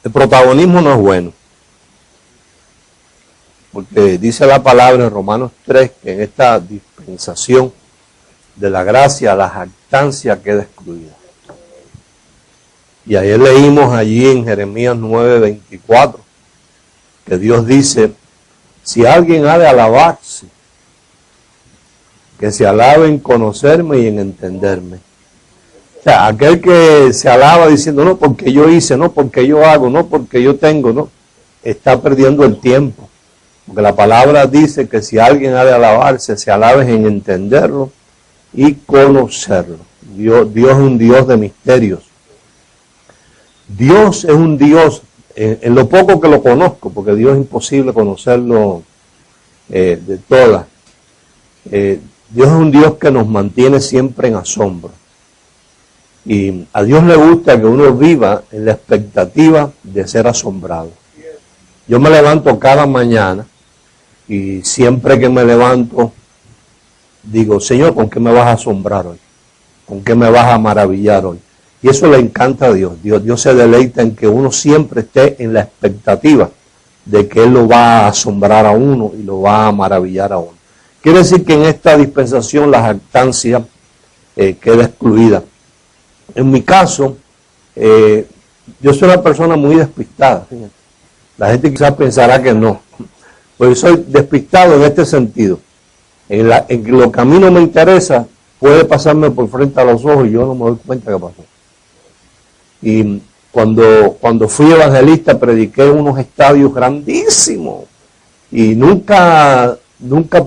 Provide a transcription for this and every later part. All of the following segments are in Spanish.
El protagonismo no es bueno, porque dice la palabra en Romanos 3 que en esta dispensación de la gracia, la jactancia queda excluida. Y ayer leímos allí en Jeremías 9:24 que Dios dice, si alguien ha de alabarse, que se alabe en conocerme y en entenderme. O sea, aquel que se alaba diciendo, no porque yo hice, no porque yo hago, no porque yo tengo, no, está perdiendo el tiempo. Porque la palabra dice que si alguien ha de alabarse, se alabe en entenderlo y conocerlo. Dios es un Dios de misterios. Dios es un Dios, en lo poco que lo conozco, porque Dios es imposible conocerlo de todas. Dios es un Dios que nos mantiene siempre en asombro. Y a Dios le gusta que uno viva en la expectativa de ser asombrado. Yo me levanto cada mañana y siempre que me levanto digo, Señor, ¿con qué me vas a asombrar hoy? ¿Con qué me vas a maravillar hoy? Y eso le encanta a Dios. Dios se deleita en que uno siempre esté en la expectativa de que Él lo va a asombrar a uno y lo va a maravillar a uno. Quiere decir que en esta dispensación la jactancia queda excluida. En mi caso, yo soy una persona muy despistada. Fíjate. La gente quizás pensará que no. Pues soy despistado en este sentido. En lo que a mí no me interesa, puede pasarme por frente a los ojos y yo no me doy cuenta que pasó. Y cuando fui evangelista, prediqué en unos estadios grandísimos. Y nunca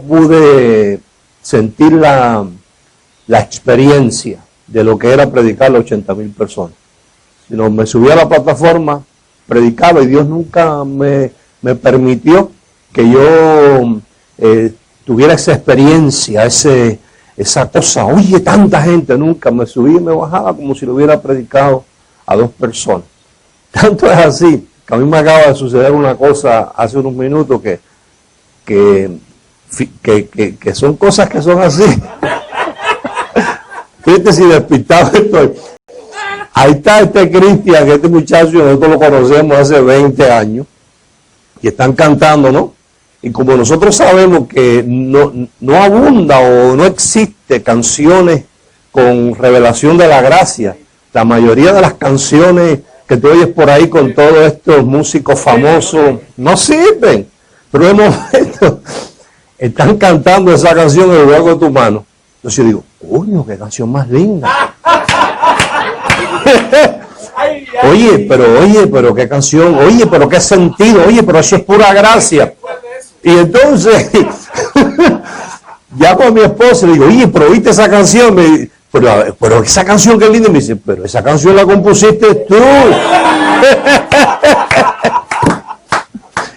pude sentir la experiencia de lo que era predicar a 80,000 personas. Sino me subí a la plataforma, predicaba y Dios nunca me permitió que yo tuviera esa experiencia, esa cosa. Oye, tanta gente, nunca me subí y me bajaba como si lo hubiera predicado a 2 personas. Tanto es así que a mí me acaba de suceder una cosa hace unos minutos que son cosas que son así. Fíjate si despistado estoy. Ahí está este Cristian, que este muchacho, nosotros lo conocemos hace 20 años, y están cantando, ¿no? Y como nosotros sabemos que no abunda o no existe canciones con revelación de la gracia, la mayoría de las canciones que tú oyes por ahí con todos estos músicos famosos no sirven. Pero de momento están cantando esa canción en el juego de tu mano. Entonces yo digo, coño, qué canción más linda. Oye, pero qué canción, oye, pero qué sentido, oye, pero eso es pura gracia. Y entonces, ya con mi esposa le digo, oye, pero oíste esa canción, pero esa canción qué linda, me dice, pero esa canción la compusiste tú.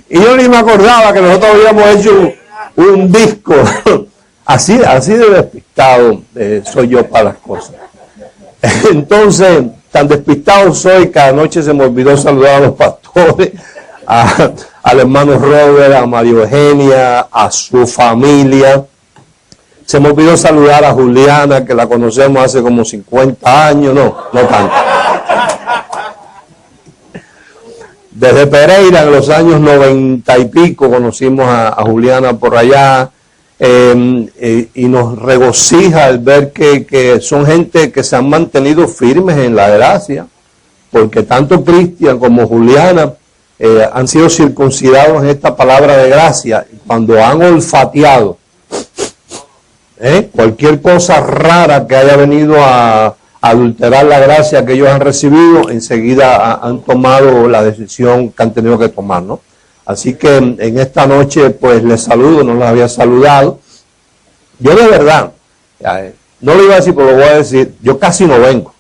Y yo ni me acordaba que nosotros habíamos hecho un disco. Así de despistado soy yo para las cosas. Entonces, tan despistado soy que anoche se me olvidó saludar a los pastores, al hermano Robert, a María Eugenia, a su familia. Se me olvidó saludar a Juliana, que la conocemos hace como 50 años, no tanto. Desde Pereira, en los años 90 y pico, conocimos a Juliana por allá. Y nos regocija el ver que son gente que se han mantenido firmes en la gracia, porque tanto Cristian como Juliana han sido circuncidados en esta palabra de gracia. Cuando han olfateado cualquier cosa rara que haya venido a adulterar la gracia que ellos han recibido, enseguida han tomado la decisión que han tenido que tomar, ¿no? Así que en esta noche pues les saludo, no les había saludado. Yo de verdad, no lo iba a decir, pero lo voy a decir, yo casi no vengo.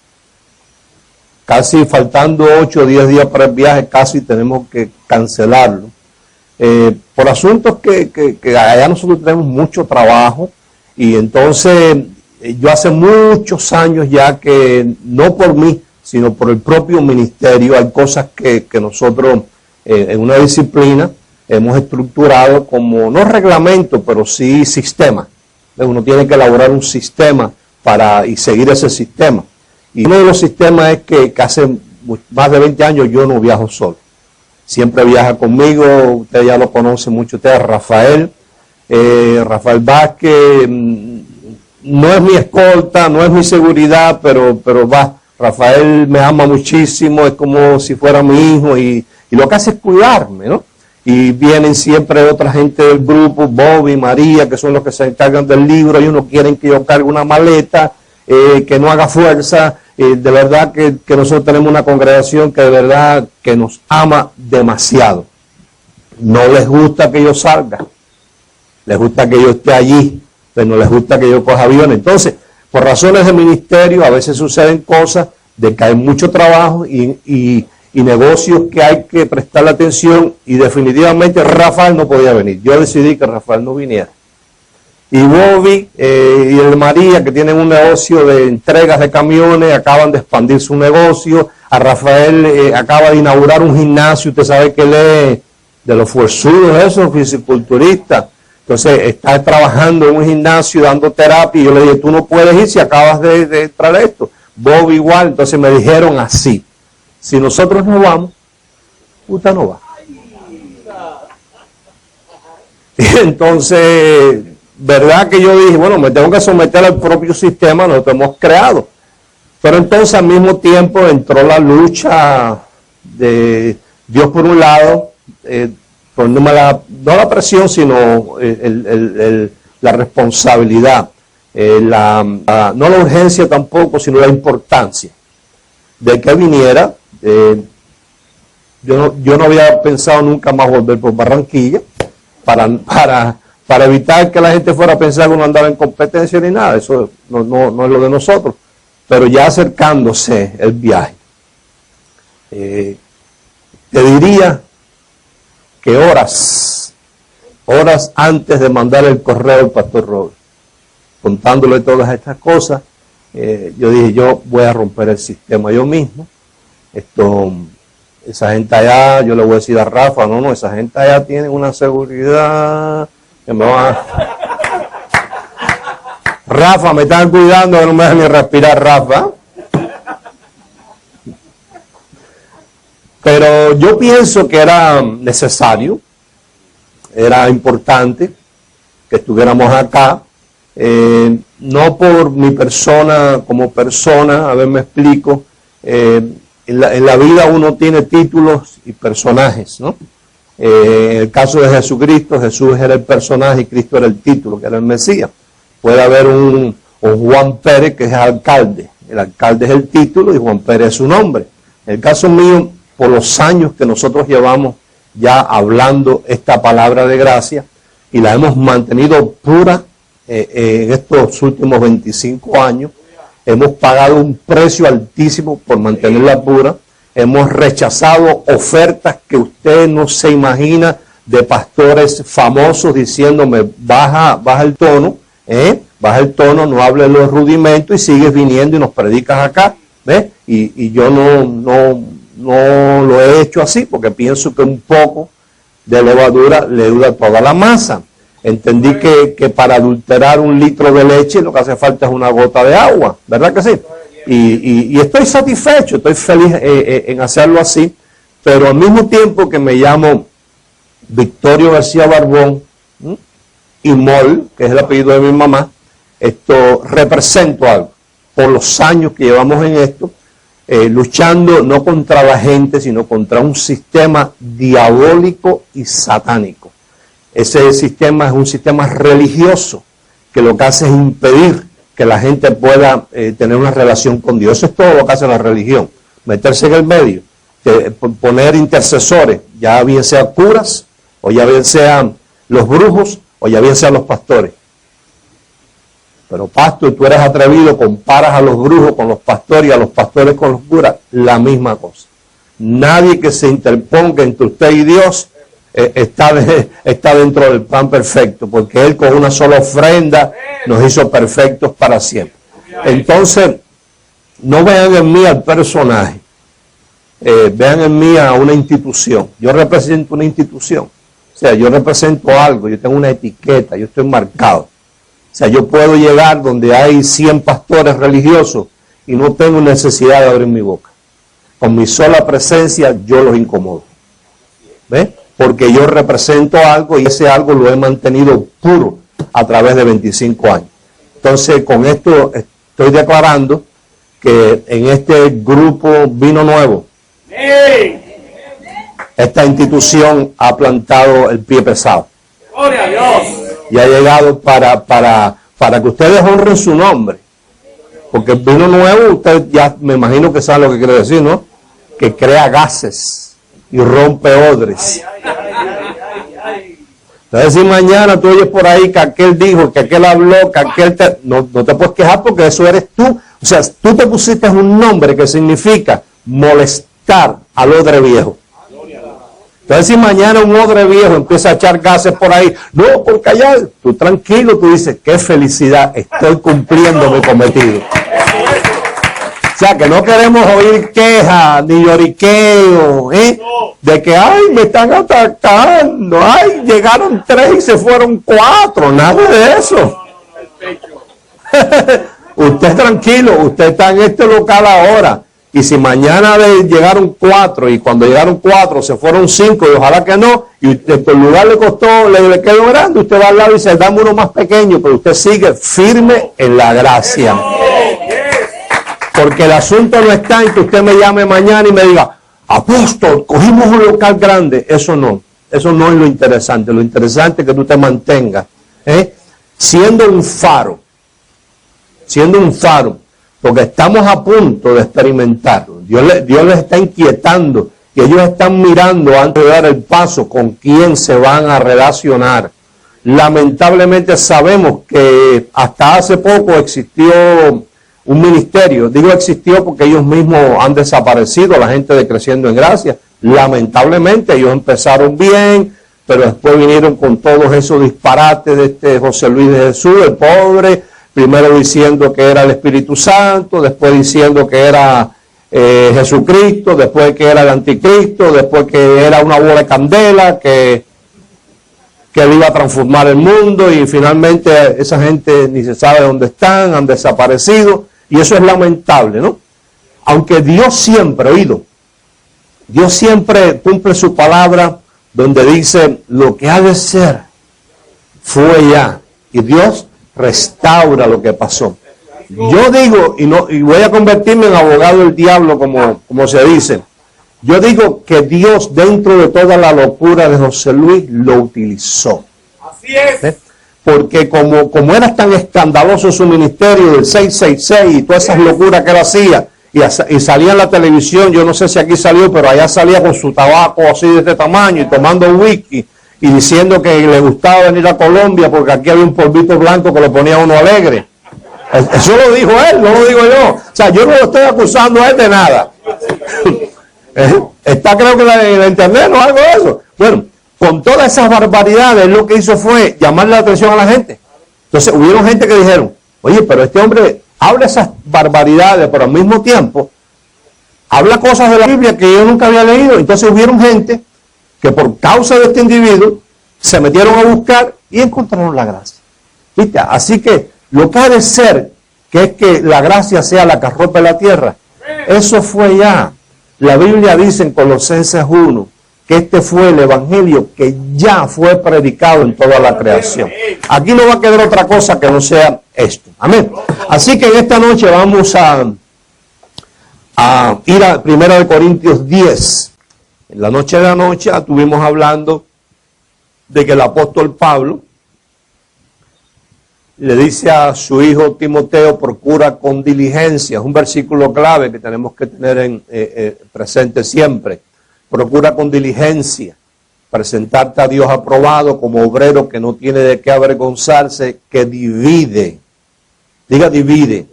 Casi faltando 8 o 10 días para el viaje, casi tenemos que cancelarlo. Por asuntos que allá nosotros tenemos mucho trabajo y entonces yo hace muchos años ya que, no por mí, sino por el propio ministerio, hay cosas que nosotros en una disciplina hemos estructurado como, no reglamento, pero sí sistema. Uno tiene que elaborar un sistema y seguir ese sistema. Y uno de los sistemas es que hace más de 20 años yo no viajo solo. siempre viaja conmigo, usted ya lo conoce mucho, usted es Rafael Vázquez, no es mi escolta, no es mi seguridad, pero va, Rafael me ama muchísimo, es como si fuera mi hijo y lo que hace es cuidarme, ¿no? Y vienen siempre otra gente del grupo, Bobby, María, que son los que se encargan del libro, y unos quieren que yo cargue una maleta, que no haga fuerza. De verdad que nosotros tenemos una congregación que de verdad que nos ama demasiado. No les gusta que yo salga, les gusta que yo esté allí, pero no les gusta que yo coja aviones. Entonces, por razones de ministerio, a veces suceden cosas de que hay mucho trabajo y negocios que hay que prestarle atención, y definitivamente Rafael no podía venir. Yo decidí que Rafael no viniera. Y Bobby y el María, que tienen un negocio de entregas de camiones, acaban de expandir su negocio. A Rafael acaba de inaugurar un gimnasio, usted sabe que él es de los fuerzudos, esos fisiculturistas. Entonces está trabajando en un gimnasio, dando terapia, y yo le dije, tú no puedes ir si acabas de traer esto. Bobby igual. Entonces me dijeron así: si nosotros no vamos, usted no va. Y entonces, verdad que yo dije, bueno, me tengo que someter al propio sistema nosotros hemos creado. Pero entonces al mismo tiempo entró la lucha de Dios por un lado, poniéndome no la presión, sino la responsabilidad, no la urgencia tampoco, sino la importancia de que viniera. Yo no había pensado nunca más volver por Barranquilla para evitar que la gente fuera a pensar que uno andaba en competencia ni nada. Eso no es lo de nosotros. Pero ya acercándose el viaje, te diría que horas antes de mandar el correo al pastor Robert, contándole todas estas cosas, yo dije, yo voy a romper el sistema yo mismo. Esa gente allá, yo le voy a decir a Rafa, no, esa gente allá tiene una seguridad que me va a... Rafa, me están cuidando, que no me dejan ni respirar, Rafa. Pero yo pienso que era necesario, era importante que estuviéramos acá, no por mi persona como persona, a ver, me explico. En la vida uno tiene títulos y personajes, ¿no? En el caso de Jesucristo, Jesús era el personaje y Cristo era el título, que era el Mesías. Puede haber un Juan Pérez que es alcalde. El alcalde es el título y Juan Pérez es su nombre. En el caso mío, por los años que nosotros llevamos ya hablando esta palabra de gracia y la hemos mantenido pura en estos últimos 25 años, hemos pagado un precio altísimo por mantenerla pura. Hemos rechazado ofertas que usted no se imagina de pastores famosos diciéndome baja el tono. Baja el tono, no hables los rudimentos y sigues viniendo y nos predicas acá, ¿ves? Y yo no lo he hecho así porque pienso que un poco de levadura leuda toda la masa. Entendí que para adulterar un litro de leche lo que hace falta es una gota de agua, ¿verdad que sí? Y estoy satisfecho, estoy feliz en hacerlo así, pero al mismo tiempo que me llamo Victorio García Barbón, y Mol, que es el apellido de mi mamá, represento algo. Por los años que llevamos en esto, luchando no contra la gente, sino contra un sistema diabólico y satánico. Ese sistema es un sistema religioso, que lo que hace es impedir que la gente pueda tener una relación con Dios. Eso es todo lo que hace la religión. Meterse en el medio, poner intercesores, ya bien sean curas, o ya bien sean los brujos, o ya bien sean los pastores. Pero pastor, tú eres atrevido, comparas a los brujos con los pastores y a los pastores con los curas, la misma cosa. Nadie que se interponga entre usted y Dios está dentro del plan perfecto, porque Él con una sola ofrenda nos hizo perfectos para siempre. Entonces, no vean en mí al personaje, vean en mí a una institución. Yo represento una institución. O sea, yo represento algo, yo tengo una etiqueta, yo estoy marcado. O sea, yo puedo llegar donde hay 100 pastores religiosos y no tengo necesidad de abrir mi boca. Con mi sola presencia yo los incomodo. ¿Ves? Porque yo represento algo y ese algo lo he mantenido puro a través de 25 años. Entonces, con esto estoy declarando que en este grupo Vino Nuevo, esta institución ha plantado el pie pesado. ¡Gloria a Dios! Y ha llegado para que ustedes honren su nombre. Porque el Vino Nuevo, usted ya me imagino que sabe lo que quiere decir, ¿no? Que crea gases y rompe odres. Entonces, si mañana tú oyes por ahí que aquel dijo, que aquel habló, que aquel no te puedes quejar porque eso eres tú. O sea, tú te pusiste un nombre que significa molestar al odre viejo. Entonces, si mañana un odre viejo empieza a echar gases por ahí, no, porque allá, tú tranquilo, tú dices, qué felicidad, estoy cumpliendo mi cometido. O sea, que no queremos oír quejas ni lloriqueo, de que, ay, me están atacando, ay, llegaron 3 y se fueron 4, nada de eso. Usted tranquilo, usted está en este local ahora. Y si mañana llegaron 4 y cuando llegaron 4 se fueron 5 y ojalá que no, y usted, el lugar le costó, le quedó grande, usted va al lado y dice, dame uno más pequeño, pero usted sigue firme en la gracia. Porque el asunto no está en que usted me llame mañana y me diga, apóstol, cogimos un local grande. Eso no es lo interesante. Lo interesante es que tú te mantengas siendo un faro, porque estamos a punto de experimentarlo. Dios les está inquietando y ellos están mirando antes de dar el paso con quién se van a relacionar. Lamentablemente sabemos que hasta hace poco existió un ministerio, digo existió porque ellos mismos han desaparecido, la gente de Creciendo en Gracia. Lamentablemente ellos empezaron bien, pero después vinieron con todos esos disparates de este José Luis de Jesús, el pobre, primero diciendo que era el Espíritu Santo, después diciendo que era Jesucristo, después que era el Anticristo, después que era una bola de candela, que él iba a transformar el mundo, y finalmente esa gente ni se sabe dónde están, han desaparecido, y eso es lamentable, ¿no? Aunque Dios siempre, Dios siempre cumple su palabra donde dice, lo que ha de ser fue ya, y Dios restaura lo que pasó. Yo digo, y voy a convertirme en abogado del diablo, como se dice, yo digo que Dios, dentro de toda la locura de José Luis, lo utilizó. Así es. Porque como era tan escandaloso su ministerio del 666 y todas esas locuras que él hacía, y salía en la televisión, yo no sé si aquí salió, pero allá salía con su tabaco así de este tamaño y tomando whisky y diciendo que le gustaba venir a Colombia porque aquí había un polvito blanco que lo ponía uno alegre. Eso lo dijo él, no lo digo yo. O sea, yo no lo estoy acusando a él de nada. Está, creo que en la internet, ¿no? Algo de eso. Bueno, con todas esas barbaridades, lo que hizo fue llamarle la atención a la gente. Entonces, hubieron gente que dijeron, oye, pero este hombre habla esas barbaridades, pero al mismo tiempo habla cosas de la Biblia que yo nunca había leído. Entonces, hubieron gente que por causa de este individuo se metieron a buscar y encontraron la gracia. ¿Viste? Así que lo que ha de ser, que es que la gracia sea la que rompe la tierra, eso fue ya. La Biblia dice en Colosenses 1 que este fue el evangelio que ya fue predicado en toda la creación. Aquí no va a quedar otra cosa que no sea esto. Amén. Así que en esta noche vamos a ir a 1 Corintios 10. En la noche de anoche estuvimos hablando de que el apóstol Pablo le dice a su hijo Timoteo, procura con diligencia. Es un versículo clave que tenemos que tener presente siempre. Procura con diligencia presentarte a Dios aprobado como obrero que no tiene de qué avergonzarse, que divide. Diga divide.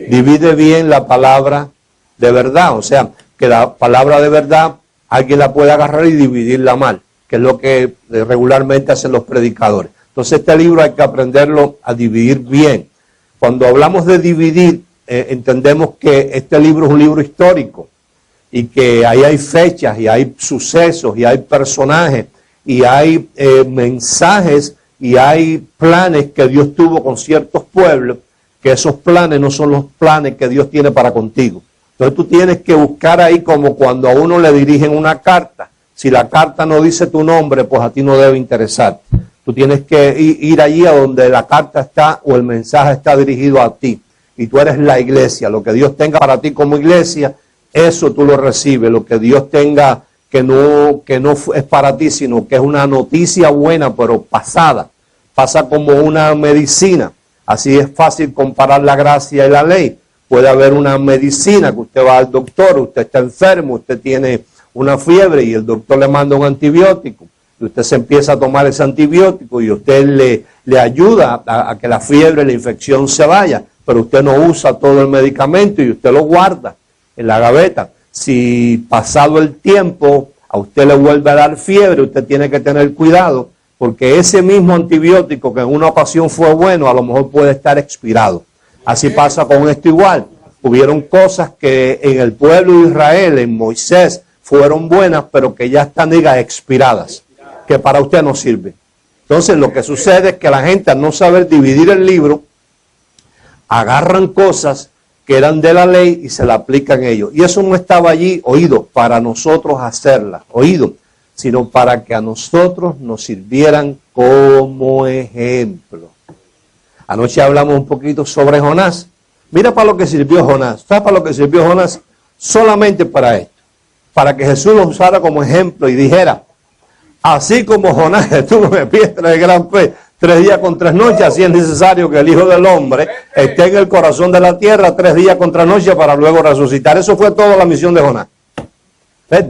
Divide bien la palabra de verdad. O sea, que la palabra de verdad alguien la puede agarrar y dividirla mal, que es lo que regularmente hacen los predicadores. Entonces este libro hay que aprenderlo a dividir bien. Cuando hablamos de dividir, entendemos que este libro es un libro histórico y que ahí hay fechas y hay sucesos y hay personajes y hay mensajes y hay planes que Dios tuvo con ciertos pueblos, que esos planes no son los planes que Dios tiene para contigo. Entonces tú tienes que buscar ahí, como cuando a uno le dirigen una carta, Si la carta no dice tu nombre, pues a ti no debe interesar. Tú tienes que ir allí a donde la carta está o el mensaje está dirigido a ti. Y tú eres la iglesia. Lo que Dios tenga para ti como iglesia, eso tú lo recibes. Lo que Dios tenga que no es para ti, sino que es una noticia buena, pero pasada. Pasa como una medicina. Así es fácil comparar la gracia y la ley. Puede haber una medicina que usted va al doctor, usted está enfermo, usted tiene una fiebre y el doctor le manda un antibiótico. Y usted se empieza a tomar ese antibiótico y usted le ayuda a que la fiebre, la infección se vaya. Pero usted no usa todo el medicamento y usted lo guarda en la gaveta. Si pasado el tiempo a usted le vuelve a dar fiebre, usted tiene que tener cuidado porque ese mismo antibiótico que en una ocasión fue bueno, a lo mejor puede estar expirado. Así pasa con esto igual. Hubieron cosas que en el pueblo de Israel, en Moisés, fueron buenas, pero que ya están, expiradas, que para usted no sirve. Entonces lo que sucede es que la gente, al no saber dividir el libro, agarran cosas que eran de la ley y se la aplican ellos. Y eso no estaba allí, oído, para nosotros hacerla, oído, sino para que a nosotros nos sirvieran como ejemplo. Anoche hablamos un poquito sobre Jonás. Mira para lo que sirvió Jonás. ¿Sabes para lo que sirvió Jonás? Solamente para esto. Para que Jesús lo usara como ejemplo y dijera, así como Jonás estuvo de piedra de gran fe 3 días con 3 noches, así es necesario que el Hijo del Hombre esté en el corazón de la tierra 3 días con 3 noches para luego resucitar. Eso fue toda la misión de Jonás.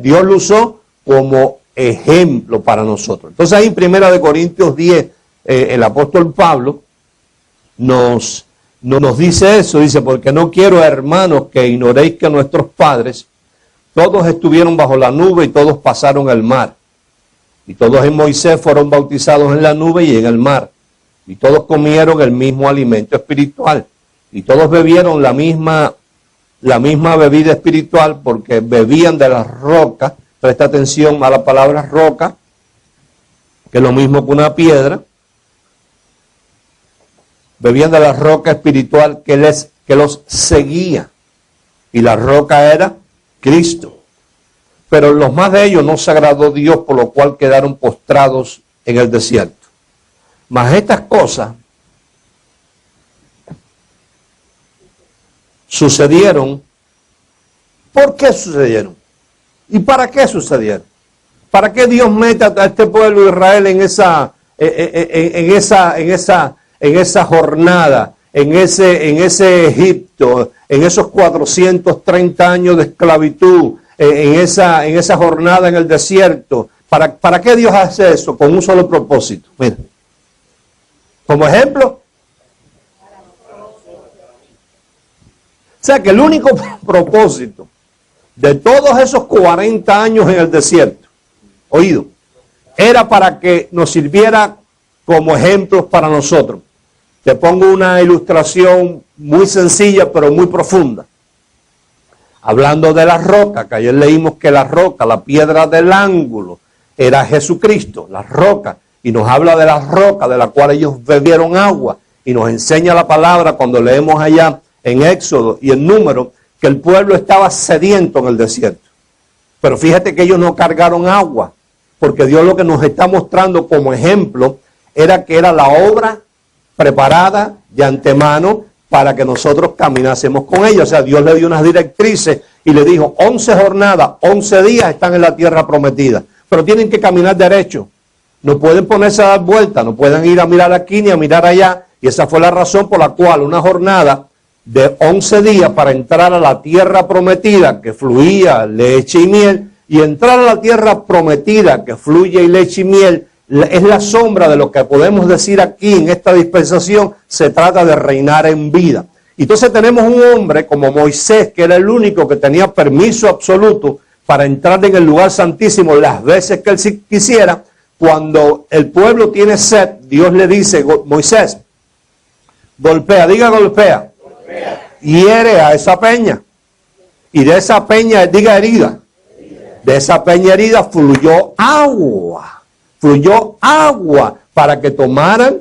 Dios lo usó como ejemplo para nosotros. Entonces ahí en 1 Corintios 10, el apóstol Pablo nos dice eso, dice, porque no quiero, hermanos, que ignoréis que nuestros padres todos estuvieron bajo la nube y todos pasaron el mar. Y todos en Moisés fueron bautizados en la nube y en el mar. Y todos comieron el mismo alimento espiritual. Y todos bebieron la misma bebida espiritual porque bebían de las rocas. Presta atención a la palabra roca, que es lo mismo que una piedra. Bebían de la roca espiritual que los seguía. Y la roca era Cristo. Pero los más de ellos no se agradó Dios, por lo cual quedaron postrados en el desierto. Mas estas cosas sucedieron. ¿Por qué sucedieron? ¿Y para qué sucedieron? ¿Para qué Dios mete a este pueblo de Israel en esa jornada, en ese Egipto, en esos 430 años de esclavitud, en esa jornada en el desierto? ¿Para qué Dios hace eso? Con un solo propósito. Mira, como ejemplo. O sea que el único propósito de todos esos 40 años en el desierto, oído, era para que nos sirviera como ejemplos para nosotros. Te pongo una ilustración muy sencilla pero muy profunda. Hablando de la roca, que ayer leímos que la roca, la piedra del ángulo, era Jesucristo, la roca. Y nos habla de la roca de la cual ellos bebieron agua. Y nos enseña la palabra cuando leemos allá en Éxodo y en Número, que el pueblo estaba sediento en el desierto. Pero fíjate que ellos no cargaron agua, porque Dios lo que nos está mostrando como ejemplo era que era la obra preparada de antemano para que nosotros caminásemos con ella. O sea, Dios le dio unas directrices y le dijo, 11 jornadas, 11 días están en la tierra prometida, pero tienen que caminar derecho. No pueden ponerse a dar vueltas, no pueden ir a mirar aquí ni a mirar allá. Y esa fue la razón por la cual una jornada de 11 días para entrar a la tierra prometida que fluía leche y miel, y entrar a la tierra prometida que fluye leche y miel, es la sombra de lo que podemos decir aquí en esta dispensación. Se trata de reinar en vida. Entonces tenemos un hombre como Moisés, que era el único que tenía permiso absoluto para entrar en el lugar santísimo las veces que él quisiera. Cuando el pueblo tiene sed, Dios le dice, Moisés, golpea, diga golpea, hiere a esa peña. Y de esa peña, diga herida, de esa peña herida fluyó agua para que tomaran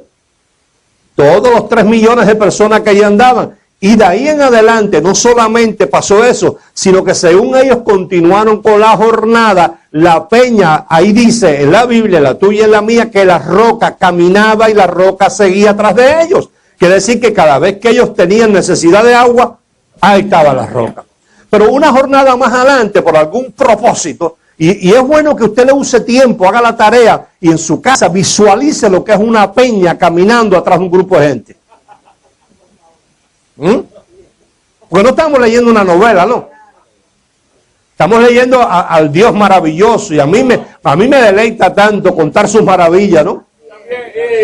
todos los 3 millones de personas que allí andaban. Y de ahí en adelante no solamente pasó eso, sino que según ellos continuaron con la jornada, la peña, ahí dice en la Biblia, la tuya y la mía, que la roca caminaba y la roca seguía atrás de ellos. Quiere decir que cada vez que ellos tenían necesidad de agua, ahí estaba la roca. Pero una jornada más adelante, por algún propósito, y es bueno que usted le use tiempo, haga la tarea y en su casa visualice lo que es una peña caminando atrás de un grupo de gente. Porque no estamos leyendo una novela, ¿no? Estamos leyendo al Dios maravilloso y a mí me deleita tanto contar sus maravillas, ¿no?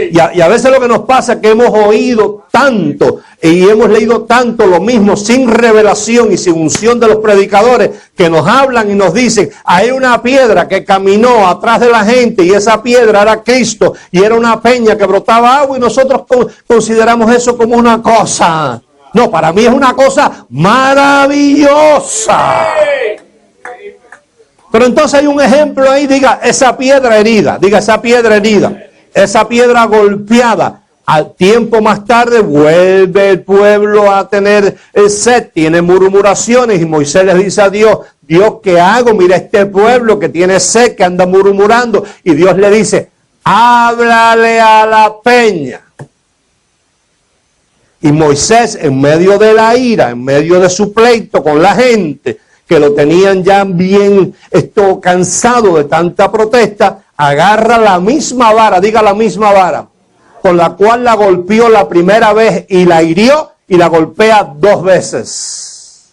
Y a veces lo que nos pasa es que hemos oído tanto y hemos leído tanto lo mismo sin revelación y sin unción de los predicadores que nos hablan y nos dicen, hay una piedra que caminó atrás de la gente y esa piedra era Cristo y era una peña que brotaba agua y nosotros consideramos eso como una cosa. No, para mí es una cosa maravillosa. Pero entonces hay un ejemplo ahí, diga, esa piedra herida, esa piedra golpeada. Al tiempo más tarde vuelve el pueblo a tener sed, tiene murmuraciones y Moisés les dice a Dios, Dios, ¿qué hago? Mira este pueblo que tiene sed, que anda murmurando. Y Dios le dice, háblale a la peña. Y Moisés, en medio de la ira, en medio de su pleito con la gente, que lo tenían ya bien cansado de tanta protesta, agarra la misma vara, diga la misma vara, con la cual la golpeó la primera vez y la hirió y la golpea 2 veces.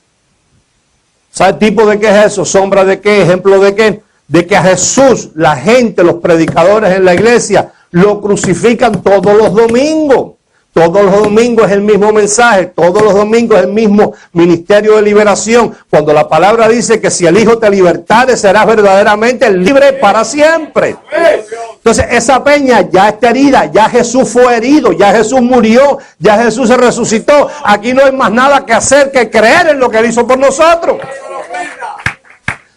¿Sabe el tipo de qué es eso? ¿Sombra de qué? ¿Ejemplo de qué? De que a Jesús, la gente, los predicadores en la iglesia, lo crucifican todos los domingos. Todos los domingos es el mismo mensaje, todos los domingos es el mismo ministerio de liberación. Cuando la palabra dice que si el Hijo te libertare, serás verdaderamente libre para siempre. Entonces esa peña ya está herida, ya Jesús fue herido, ya Jesús murió, ya Jesús se resucitó. Aquí no hay más nada que hacer que creer en lo que Él hizo por nosotros.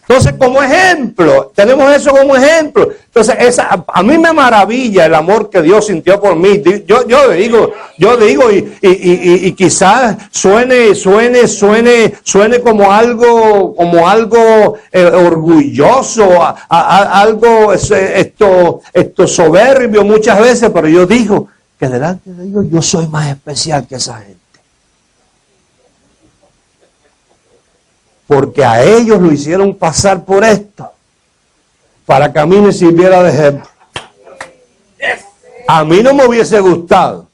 Entonces, como ejemplo, tenemos eso como ejemplo. Entonces, a mí me maravilla el amor que Dios sintió por mí. Yo digo, y quizás suene como algo orgulloso, algo soberbio muchas veces, pero yo digo que delante de Dios yo soy más especial que esa gente. Porque a ellos lo hicieron pasar por esto, para que a mí me sirviera de ejemplo. A mí no me hubiese gustado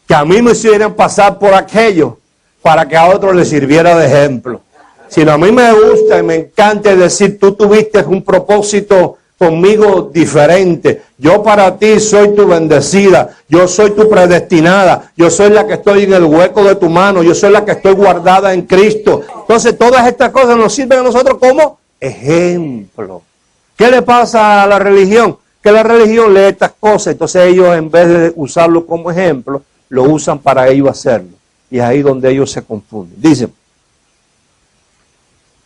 que a mí me hicieran pasar por aquello, para que a otros les sirviera de ejemplo. Sino a mí me gusta y me encanta decir, tú tuviste un propósito conmigo diferente. Yo para ti soy tu bendecida, yo soy tu predestinada, yo soy la que estoy en el hueco de tu mano, yo soy la que estoy guardada en Cristo. Entonces todas estas cosas nos sirven a nosotros como ejemplo. ¿Qué le pasa a la religión? Que la religión lee estas cosas, entonces ellos en vez de usarlo como ejemplo, lo usan para ellos hacerlo. Y es ahí donde ellos se confunden. Dicen,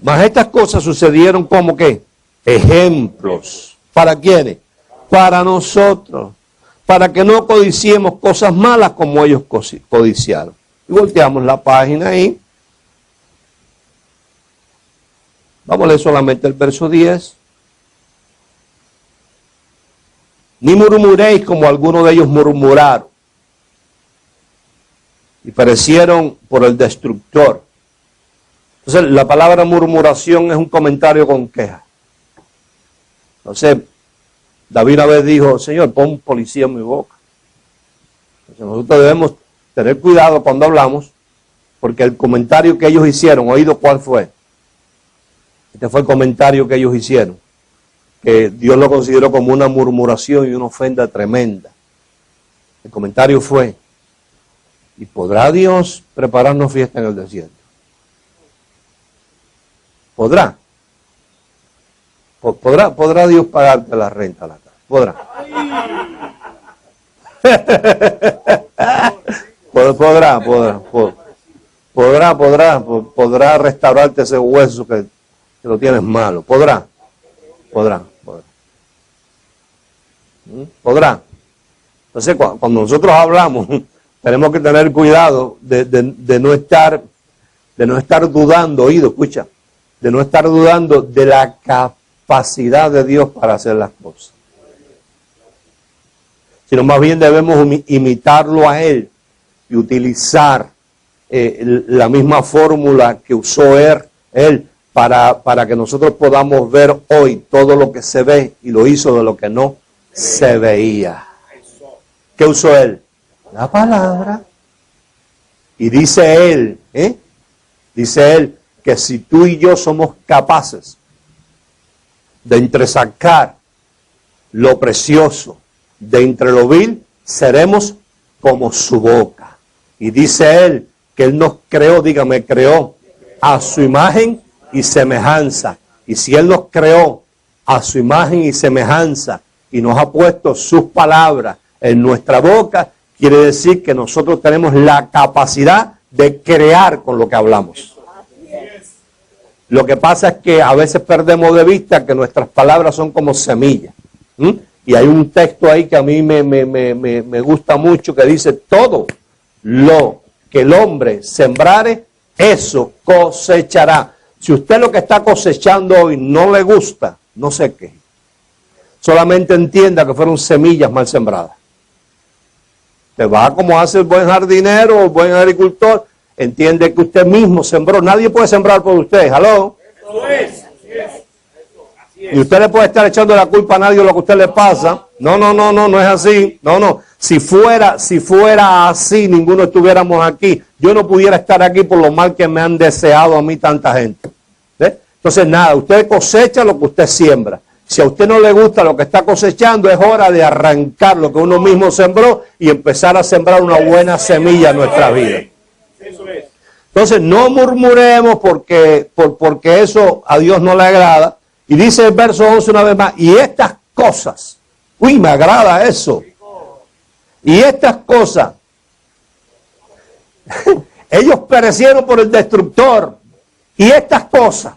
mas estas cosas sucedieron como ¿qué? Ejemplos. ¿Para quiénes? Para nosotros. Para que no codiciemos cosas malas como ellos codiciaron. Y volteamos la página ahí. Vamos a leer solamente el verso 10. Ni murmuréis como algunos de ellos murmuraron y perecieron por el destructor. Entonces la palabra murmuración es un comentario con queja. Entonces, David una vez dijo, Señor, pon policía en mi boca. Entonces, nosotros debemos tener cuidado cuando hablamos, porque el comentario que ellos hicieron, ¿oído cuál fue? Este fue el comentario que ellos hicieron, que Dios lo consideró como una murmuración y una ofenda tremenda. El comentario fue, ¿y podrá Dios prepararnos fiesta en el desierto? ¿Podrá? ¿Podrá Dios pagarte la renta a la casa? Podrá restaurarte ese hueso que lo tienes malo. Podrá. Entonces, cuando nosotros hablamos, tenemos que tener cuidado de no estar dudando, oído, escucha, de no estar dudando de la capacidad de Dios para hacer las cosas. Sino más bien debemos imitarlo a Él y utilizar la misma fórmula que usó Él para que nosotros podamos ver hoy todo lo que se ve, y lo hizo de lo que no se veía. ¿Qué usó Él? La palabra. Y dice Él que si tú y yo somos capaces de entresacar lo precioso de entre lo vil, seremos como su boca. Y dice Él que Él nos creó, dígame, creó a su imagen y semejanza. Y si Él nos creó a su imagen y semejanza y nos ha puesto sus palabras en nuestra boca, quiere decir que nosotros tenemos la capacidad de crear con lo que hablamos. Lo que pasa es que a veces perdemos de vista que nuestras palabras son como semillas. Y hay un texto ahí que a mí me gusta mucho, que dice: todo lo que el hombre sembrare, eso cosechará. Si usted lo que está cosechando hoy no le gusta, no sé qué. Solamente entienda que fueron semillas mal sembradas. Te va como hace el buen jardinero o el buen agricultor. Entiende que usted mismo sembró. Nadie puede sembrar por usted. ¿Aló? Eso es. Y usted le puede estar echando la culpa a nadie de lo que a usted le pasa. No es así. No. Si fuera así, ninguno estuviéramos aquí. Yo no pudiera estar aquí por lo mal que me han deseado a mí tanta gente. Entonces, nada, usted cosecha lo que usted siembra. Si a usted no le gusta lo que está cosechando, es hora de arrancar lo que uno mismo sembró y empezar a sembrar una buena semilla en nuestra vida. Entonces, no murmuremos porque eso a Dios no le agrada. Y dice el verso 11 una vez más: y estas cosas, me agrada eso. Y estas cosas, ellos perecieron por el destructor. Y estas cosas,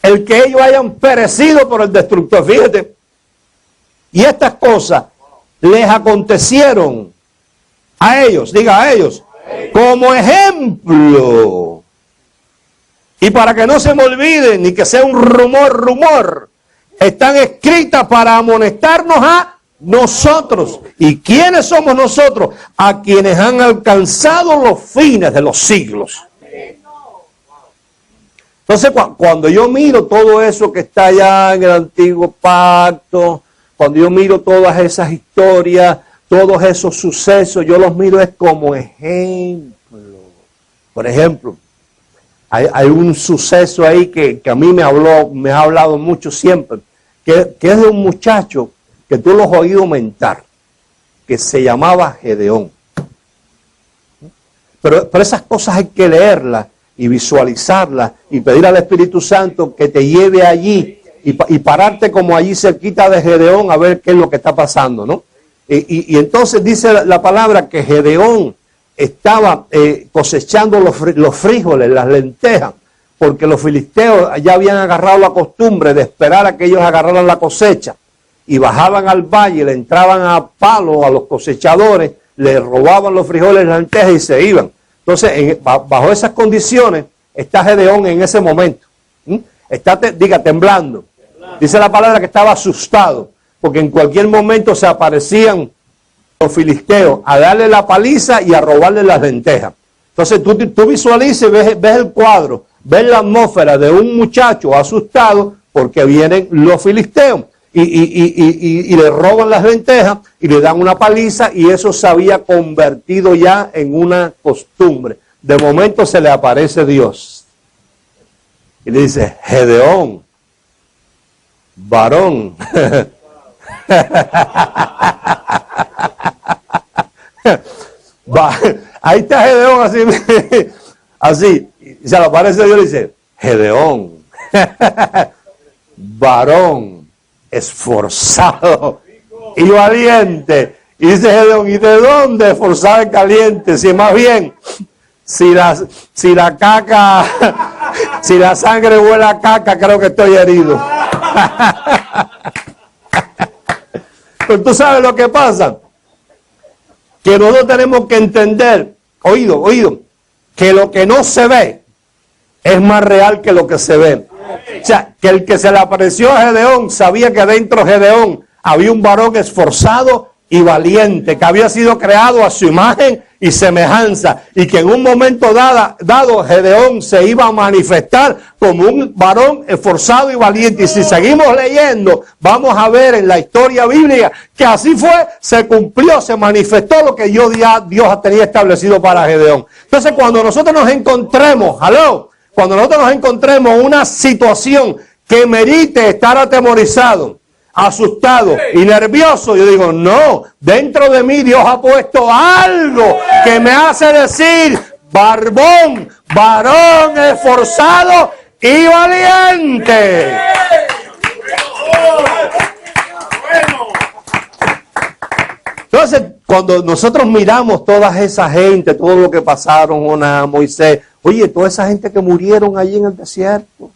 el que ellos hayan perecido por el destructor, fíjate. Y estas cosas les acontecieron a ellos, diga a ellos, como ejemplo. Y para que no se me olviden, ni que sea un rumor, están escritas para amonestarnos a nosotros. ¿Y quiénes somos nosotros? A quienes han alcanzado los fines de los siglos. Entonces, cuando yo miro todo eso que está allá en el antiguo pacto, cuando yo miro todas esas historias, todos esos sucesos, yo los miro es como ejemplo. Por ejemplo, hay un suceso ahí que a mí me ha hablado mucho siempre, que es de un muchacho que tú lo has oído mentar, que se llamaba Gedeón. Pero esas cosas hay que leerlas y visualizarlas y pedir al Espíritu Santo que te lleve allí y pararte como allí cerquita de Gedeón a ver qué es lo que está pasando, ¿no? Y entonces dice la palabra que Gedeón estaba cosechando los frijoles, las lentejas, porque los filisteos ya habían agarrado la costumbre de esperar a que ellos agarraran la cosecha y bajaban al valle, le entraban a palo a los cosechadores, le robaban los frijoles, las lentejas y se iban. Entonces, bajo esas condiciones está Gedeón en ese momento. Está, temblando. Dice la palabra que estaba asustado, porque en cualquier momento se aparecían los filisteos a darle la paliza y a robarle las lentejas. Entonces tú visualices, ves el cuadro, ves la atmósfera de un muchacho asustado porque vienen los filisteos y le roban las lentejas y le dan una paliza, y eso se había convertido ya en una costumbre. De momento se le aparece Dios y le dice: Gedeón, varón. Ahí está Gedeón así, y se le aparece Dios y dice: Gedeón, varón esforzado y valiente. Y dice Gedeón: ¿y de dónde esforzado y caliente? Si más bien, si la sangre huele a caca, creo que estoy herido. Pero tú sabes lo que pasa, que nosotros tenemos que entender, oído, que lo que no se ve es más real que lo que se ve. O sea, que el que se le apareció a Gedeón sabía que dentro de Gedeón había un varón esforzado y valiente, que había sido creado a su imagen y semejanza, y que en un momento dado Gedeón se iba a manifestar como un varón esforzado y valiente. Y si seguimos leyendo, vamos a ver en la historia bíblica que así fue, se cumplió, se manifestó lo que Dios tenía establecido para Gedeón. Entonces, cuando nosotros nos encontremos, cuando nosotros nos encontremos una situación que merite estar atemorizado, asustado y nervioso, yo digo, no, dentro de mí Dios ha puesto algo que me hace decir, varón esforzado y valiente. Entonces, cuando nosotros miramos toda esa gente, todo lo que pasaron, Jonás, Moisés, oye, toda esa gente que murieron allí en el desierto,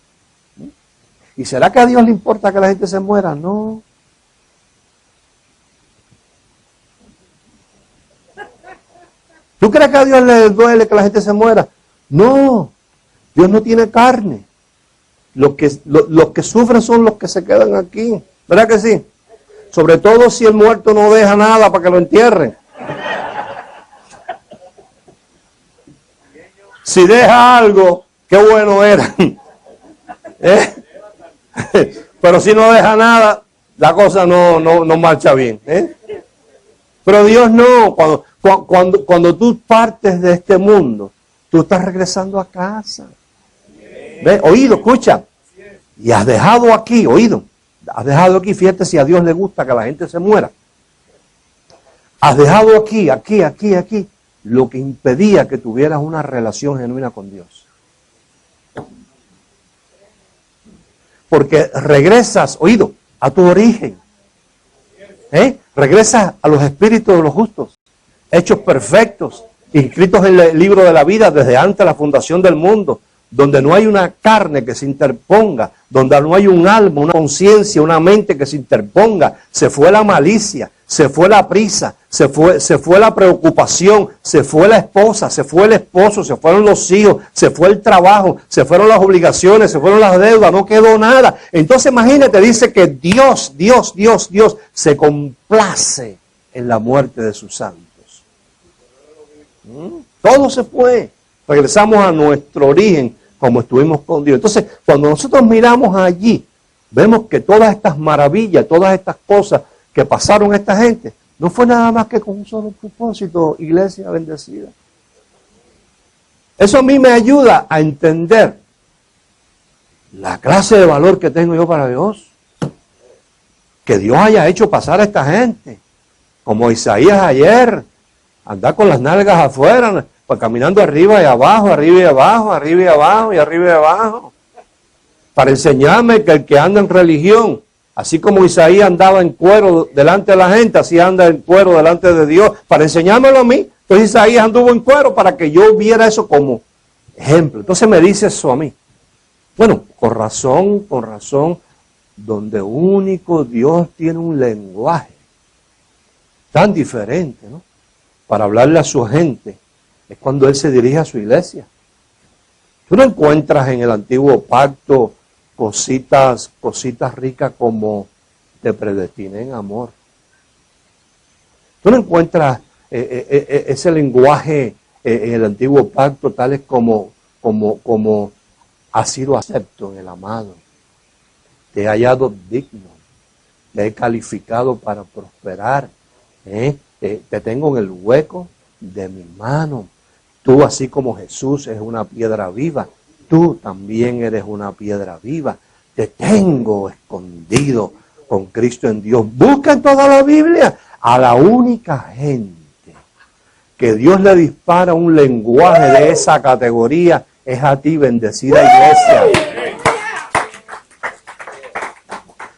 ¿y será que a Dios le importa que la gente se muera? No. ¿Tú crees que a Dios le duele que la gente se muera? No. Dios no tiene carne. Los que sufren son los que se quedan aquí. ¿Verdad que sí? Sobre todo si el muerto no deja nada para que lo entierren. Si deja algo, qué bueno era. Pero si no deja nada, la cosa no marcha bien. Pero Dios no. Cuando tú partes de este mundo, tú estás regresando a casa. ¿Ves? Oído, escucha. Y has dejado aquí, has dejado aquí, fíjate si a Dios le gusta que la gente se muera. Has dejado aquí, lo que impedía que tuvieras una relación genuina con Dios. Porque regresas, a tu origen. Regresas a los espíritus de los justos, hechos perfectos, inscritos en el libro de la vida desde antes de la fundación del mundo, donde no hay una carne que se interponga, donde no hay un alma, una conciencia, una mente que se interponga. Se fue la malicia, se fue la prisa, se fue la preocupación, se fue la esposa, se fue el esposo, se fueron los hijos, se fue el trabajo, se fueron las obligaciones, se fueron las deudas, no quedó nada. Entonces imagínate, dice que Dios se complace en la muerte de sus santos. Todo se fue. Regresamos a nuestro origen como estuvimos con Dios. Entonces, cuando nosotros miramos allí, vemos que todas estas maravillas, todas estas cosas que pasaron a esta gente, no fue nada más que con un solo propósito, iglesia bendecida. Eso a mí me ayuda a entender la clase de valor que tengo yo para Dios. Que Dios haya hecho pasar a esta gente, como Isaías ayer, andar con las nalgas afuera, pues caminando arriba y abajo, arriba y abajo, arriba y abajo y arriba y abajo. Para enseñarme que el que anda en religión, así como Isaías andaba en cuero delante de la gente, así anda en cuero delante de Dios, para enseñármelo a mí. Entonces Isaías anduvo en cuero para que yo viera eso como ejemplo. Entonces me dice eso a mí. Bueno, con razón, donde único Dios tiene un lenguaje tan diferente, ¿no? Para hablarle a su gente. Es cuando Él se dirige a su iglesia. Tú no encuentras en el antiguo pacto cositas ricas como te predestiné en amor. Tú no encuentras ese lenguaje en el antiguo pacto tales como has sido acepto en el amado. Te he hallado digno. Te he calificado para prosperar. Te tengo en el hueco de mi mano. Tú, así como Jesús es una piedra viva, tú también eres una piedra viva. Te tengo escondido con Cristo en Dios. Busca en toda la Biblia a la única gente que Dios le dispara un lenguaje de esa categoría. Es a ti, bendecida iglesia.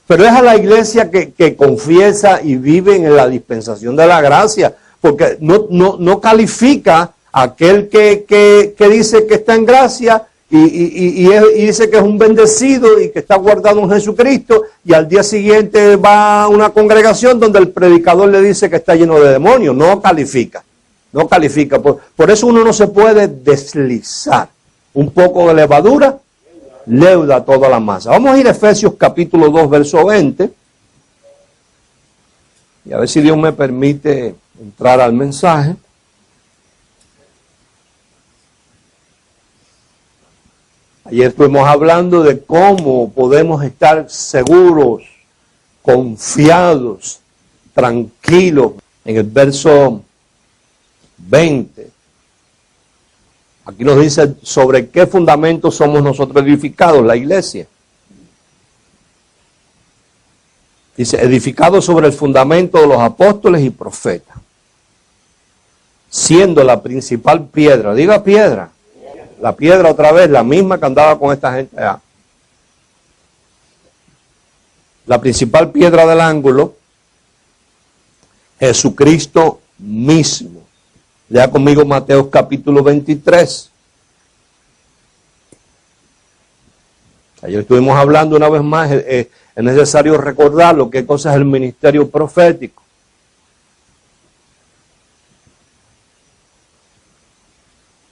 Pero es a la iglesia que confiesa y vive en la dispensación de la gracia. Porque no califica a aquel que dice que está en gracia y dice que es un bendecido y que está guardado en Jesucristo, y al día siguiente va a una congregación donde el predicador le dice que está lleno de demonios. No califica. No califica. Por eso uno no se puede deslizar. Un poco de levadura leuda toda la masa. Vamos a ir a Efesios capítulo 2, verso 20. Y a ver si Dios me permite entrar al mensaje. Ayer estuvimos hablando de cómo podemos estar seguros, confiados, tranquilos. En el verso 20, aquí nos dice sobre qué fundamento somos nosotros edificados, la iglesia. Dice, edificados sobre el fundamento de los apóstoles y profetas, siendo la principal piedra, diga piedra, la piedra otra vez, la misma que andaba con esta gente allá. La principal piedra del ángulo, Jesucristo mismo. Lea conmigo Mateo capítulo 23. Ayer estuvimos hablando una vez más, es necesario recordar lo que cosa es el ministerio profético.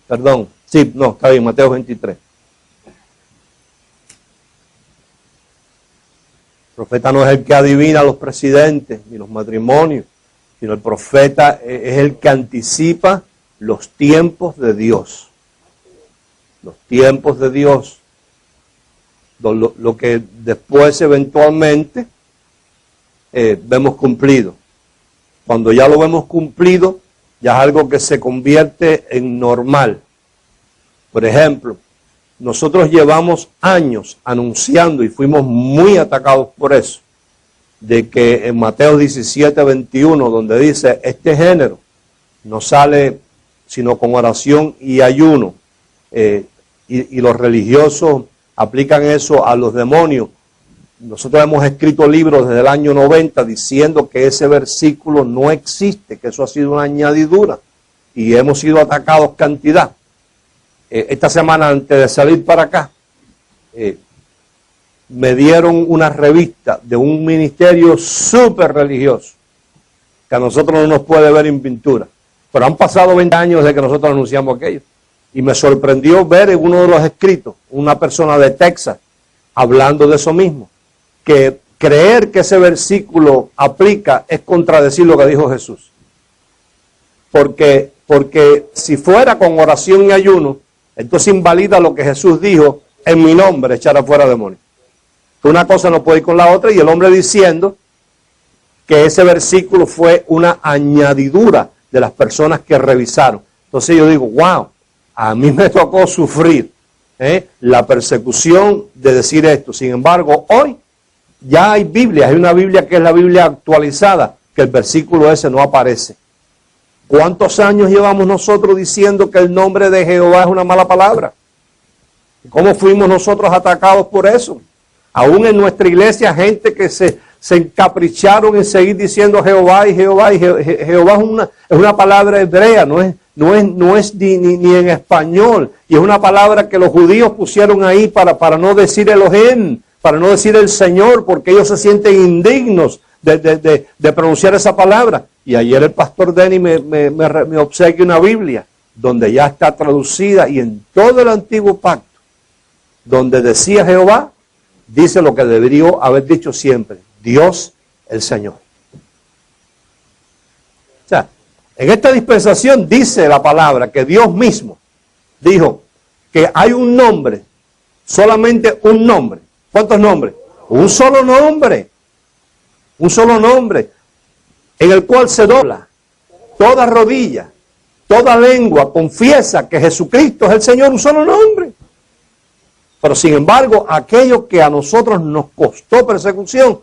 Perdón, sí, no, está bien, Mateo 23. El profeta no es el que adivina a los presidentes ni los matrimonios, sino el profeta es el que anticipa los tiempos de Dios. Los tiempos de Dios. Lo que después eventualmente vemos cumplido. Cuando ya lo vemos cumplido, ya es algo que se convierte en normal. Por ejemplo, nosotros llevamos años anunciando, y fuimos muy atacados por eso, de que en Mateo 17, 21, donde dice, este género no sale sino con oración y ayuno, y los religiosos aplican eso a los demonios. Nosotros hemos escrito libros desde el año 90 diciendo que ese versículo no existe, que eso ha sido una añadidura, y hemos sido atacados cantidad. Esta semana, antes de salir para acá, me dieron una revista de un ministerio súper religioso, que a nosotros no nos puede ver en pintura, pero han pasado 20 años desde que nosotros anunciamos aquello. Y me sorprendió ver en uno de los escritos una persona de Texas hablando de eso mismo, que creer que ese versículo aplica es contradecir lo que dijo Jesús. Porque si fuera con oración y ayuno, entonces invalida lo que Jesús dijo, en mi nombre echar afuera demonios. Una cosa no puede ir con la otra, y el hombre diciendo que ese versículo fue una añadidura de las personas que revisaron. Entonces yo digo, wow, a mí me tocó sufrir la persecución de decir esto. Sin embargo, hoy ya hay Biblia, hay una Biblia que es la Biblia actualizada, que el versículo ese no aparece. ¿Cuántos años llevamos nosotros diciendo que el nombre de Jehová es una mala palabra? ¿Cómo fuimos nosotros atacados por eso? Aún en nuestra iglesia, gente que se encapricharon en seguir diciendo Jehová y Jehová. Y Jehová es una palabra hebrea, no es ni en español. Y es una palabra que los judíos pusieron ahí para no decir Elohim, para no decir el Señor, porque ellos se sienten indignos de pronunciar esa palabra. Y ayer el pastor Denny me obsequia una Biblia donde ya está traducida, y en todo el antiguo pacto, donde decía Jehová, dice lo que debería haber dicho siempre: Dios el Señor. O sea, en esta dispensación dice la palabra que Dios mismo dijo que hay un nombre, solamente un nombre. ¿Cuántos nombres? Un solo nombre. Un solo nombre, en el cual se dobla toda rodilla, toda lengua confiesa que Jesucristo es el Señor. Un solo nombre. Pero sin embargo, aquello que a nosotros nos costó persecución,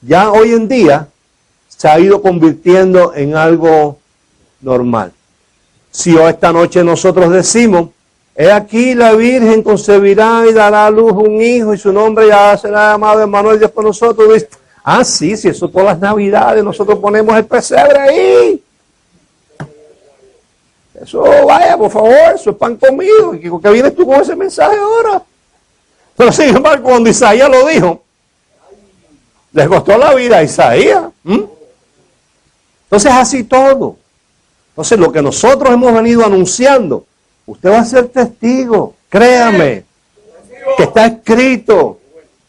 ya hoy en día se ha ido convirtiendo en algo normal. Si hoy esta noche nosotros decimos, he aquí la Virgen concebirá y dará a luz un hijo, y su nombre ya será llamado Emmanuel, Dios con nosotros. ¿Viste? Ah, sí, si eso todas las navidades nosotros ponemos el pesebre ahí. Eso, vaya, por favor, eso es pan comido. ¿Y qué vienes tú con ese mensaje ahora? Pero sin embargo, cuando Isaías lo dijo, le costó la vida a Isaías. Entonces, así todo. Entonces, lo que nosotros hemos venido anunciando, usted va a ser testigo, créame, que está escrito,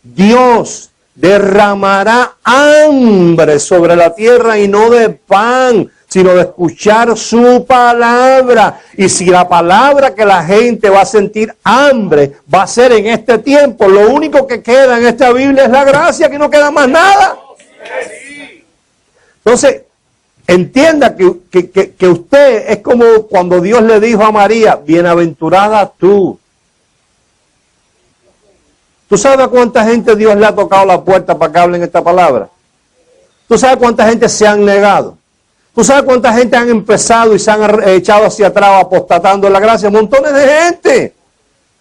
Dios derramará hambre sobre la tierra y no de pan, sino de escuchar su palabra. Y si la palabra que la gente va a sentir hambre va a ser en este tiempo, lo único que queda en esta Biblia es la gracia, que no queda más nada. Entonces, entienda que usted es como cuando Dios le dijo a María, bienaventurada tú. ¿Tú sabes a cuánta gente Dios le ha tocado la puerta para que hablen esta palabra? ¿Tú sabes cuánta gente se han negado? ¿Tú sabes cuánta gente han empezado y se han echado hacia atrás apostatando en la gracia? Montones de gente.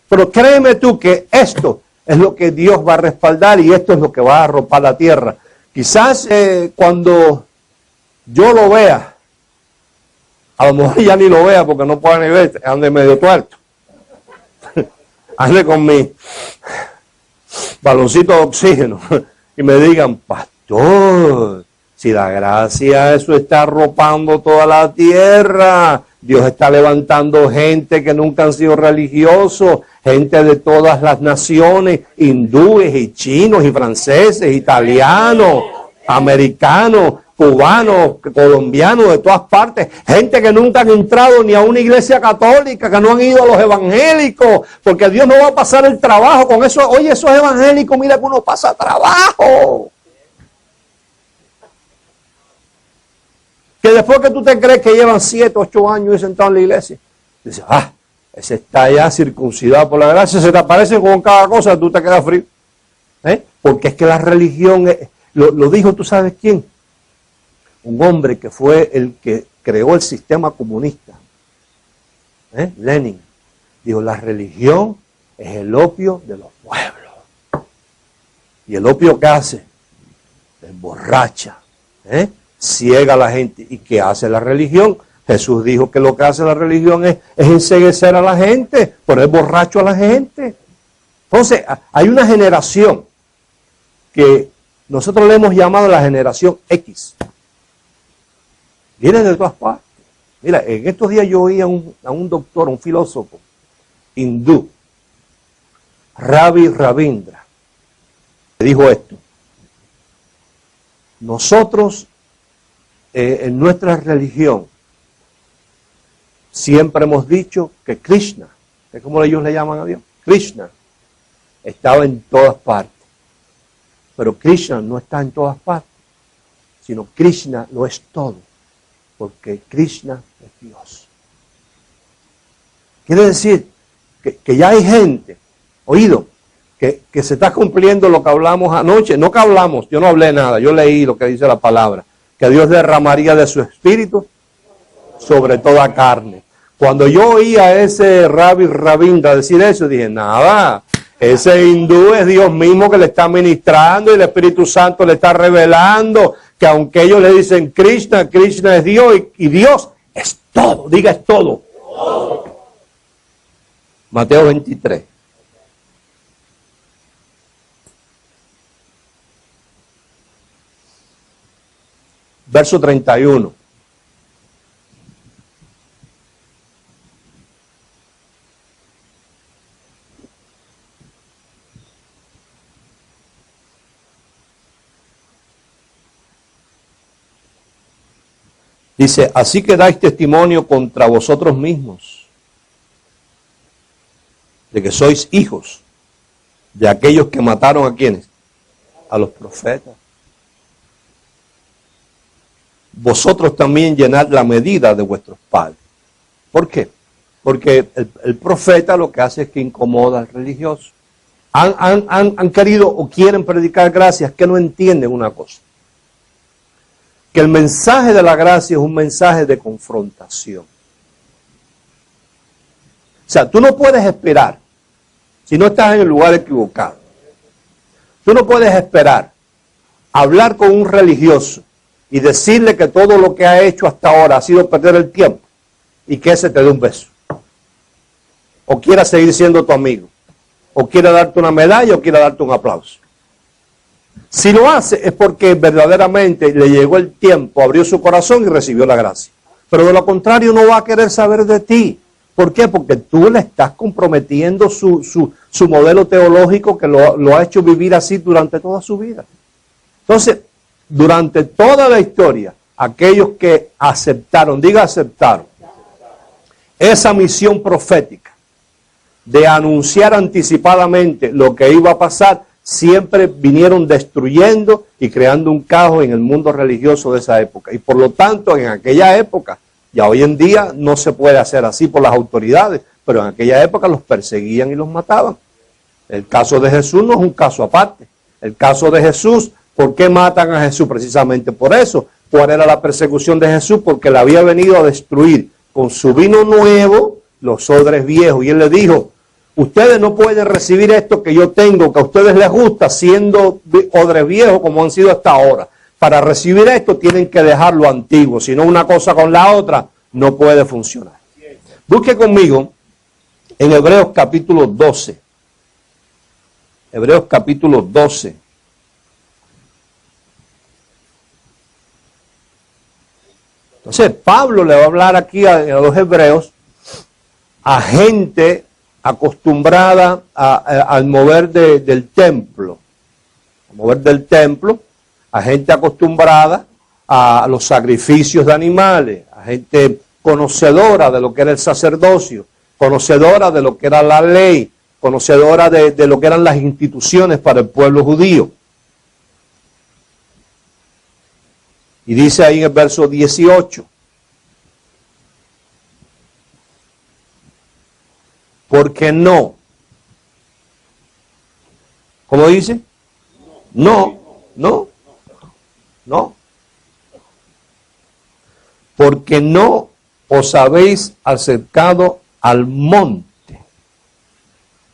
Pero créeme tú que esto es lo que Dios va a respaldar y esto es lo que va a arropar la tierra. Quizás cuando yo lo vea, a lo mejor ya ni lo vea porque no puedo ni ver, ande medio tuerto. Ande con mi baloncito de oxígeno y me digan, pastor, si la gracia eso está arropando toda la tierra, Dios está levantando gente que nunca han sido religiosos, gente de todas las naciones, hindúes y chinos y franceses, italianos, americanos, cubanos, colombianos, de todas partes, gente que nunca han entrado ni a una iglesia católica, que no han ido a los evangélicos, porque Dios no va a pasar el trabajo con eso. Oye, esos evangélicos, mira que uno pasa trabajo. Que después que tú te crees que llevan 7, 8 años sentados en la iglesia, dices, ese está ya circuncidado por la gracia, se te aparece con cada cosa, tú te quedas frío. Porque es que la religión, lo dijo, ¿tú sabes quién? Un hombre que fue el que creó el sistema comunista, Lenin, dijo, la religión es el opio de los pueblos. Y el opio que hace, emborracha, ciega a la gente. ¿Y qué hace la religión? Jesús dijo que lo que hace la religión es enceguecer a la gente, poner borracho a la gente. Entonces, hay una generación que nosotros le hemos llamado la generación X. Viene de todas partes. Mira, en estos días yo oí a un doctor, un filósofo hindú, Ravi Ravindra, que dijo esto. Nosotros, en nuestra religión, siempre hemos dicho que Krishna, que es como ellos le llaman a Dios, Krishna, estaba en todas partes. Pero Krishna no está en todas partes, sino Krishna lo es todo. Porque Krishna es Dios. Quiere decir que ya hay gente, oído, que se está cumpliendo lo que hablamos anoche. No que hablamos, yo no hablé nada, yo leí lo que dice la palabra. Que Dios derramaría de su espíritu sobre toda carne. Cuando yo oí a ese Ravi Ravindra decir eso, dije, nada, ese hindú es Dios mismo que le está ministrando y el Espíritu Santo le está revelando que aunque ellos le dicen Krishna, Krishna es Dios y Dios es todo, diga es todo. Mateo 23. Verso 31. Dice, así que dais testimonio contra vosotros mismos, de que sois hijos de aquellos que mataron a quienes, a los profetas. Vosotros también llenad la medida de vuestros padres. ¿Por qué? Porque el profeta lo que hace es que incomoda al religioso. Han querido o quieren predicar gracias que no entienden una cosa. Que el mensaje de la gracia es un mensaje de confrontación. O sea, tú no puedes esperar, si no estás en el lugar equivocado, tú no puedes esperar hablar con un religioso y decirle que todo lo que ha hecho hasta ahora ha sido perder el tiempo. y que ese te dé un beso. O quiera seguir siendo tu amigo. O quiera darte una medalla o quiera darte un aplauso. Si lo hace es porque verdaderamente le llegó el tiempo, abrió su corazón y recibió la gracia. Pero de lo contrario no va a querer saber de ti. ¿Por qué? Porque tú le estás comprometiendo su modelo teológico que lo ha hecho vivir así durante toda su vida. Entonces, durante toda la historia, aquellos que aceptaron, diga aceptaron, esa misión profética de anunciar anticipadamente lo que iba a pasar, siempre vinieron destruyendo y creando un caos en el mundo religioso de esa época. Y por lo tanto, en aquella época, ya hoy en día no se puede hacer así por las autoridades, pero en aquella época los perseguían y los mataban. El caso de Jesús no es un caso aparte. El caso de Jesús, ¿por qué matan a Jesús? Precisamente por eso. ¿Cuál era la persecución de Jesús? Porque él había venido a destruir con su vino nuevo los odres viejos. Y él le dijo, ustedes no pueden recibir esto que yo tengo, que a ustedes les gusta, siendo odres viejos como han sido hasta ahora. Para recibir esto tienen que dejar lo antiguo, si no una cosa con la otra no puede funcionar. Busque conmigo en Hebreos capítulo 12. Hebreos capítulo 12. Entonces Pablo le va a hablar aquí a los hebreos, a gente acostumbrada al mover del templo, a gente acostumbrada a los sacrificios de animales, a gente conocedora de lo que era el sacerdocio, conocedora de lo que era la ley, conocedora de lo que eran las instituciones para el pueblo judío. Y dice ahí en el verso 18, porque no, ¿cómo dice? No. Porque no os habéis acercado al monte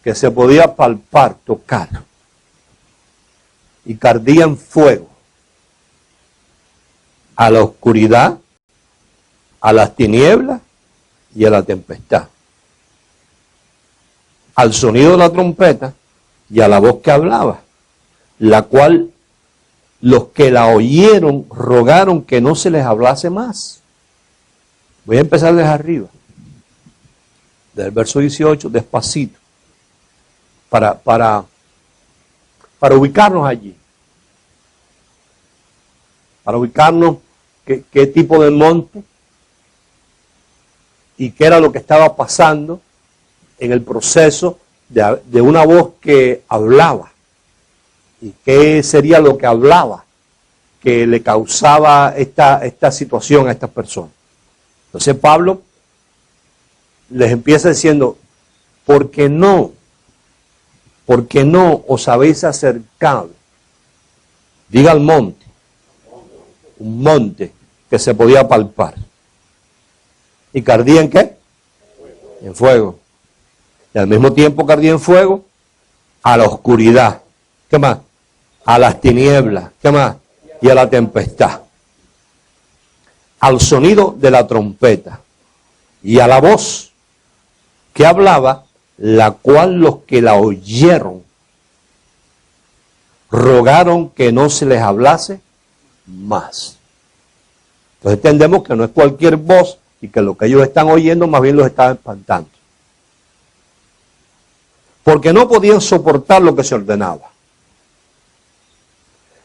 que se podía palpar, tocar, y que ardía en fuego, a la oscuridad, a las tinieblas y a la tempestad, al sonido de la trompeta y a la voz que hablaba, la cual los que la oyeron rogaron que no se les hablase más. Voy a empezar desde arriba, del verso 18, despacito, para ubicarnos allí, para ubicarnos qué tipo de monte y qué era lo que estaba pasando en el proceso de una voz que hablaba. ¿Y qué sería lo que hablaba que le causaba esta situación a estas personas? Entonces Pablo les empieza diciendo, ¿por qué no os habéis acercado? Diga al monte, un monte que se podía palpar. ¿Y que ardía en qué? En fuego. Y al mismo tiempo que ardía en fuego, a la oscuridad. ¿Qué más? A las tinieblas. ¿Qué más? Y a la tempestad. Al sonido de la trompeta y a la voz que hablaba, la cual los que la oyeron rogaron que no se les hablase más. Entonces entendemos que no es cualquier voz y que lo que ellos están oyendo más bien los estaba espantando. Porque no podían soportar lo que se ordenaba.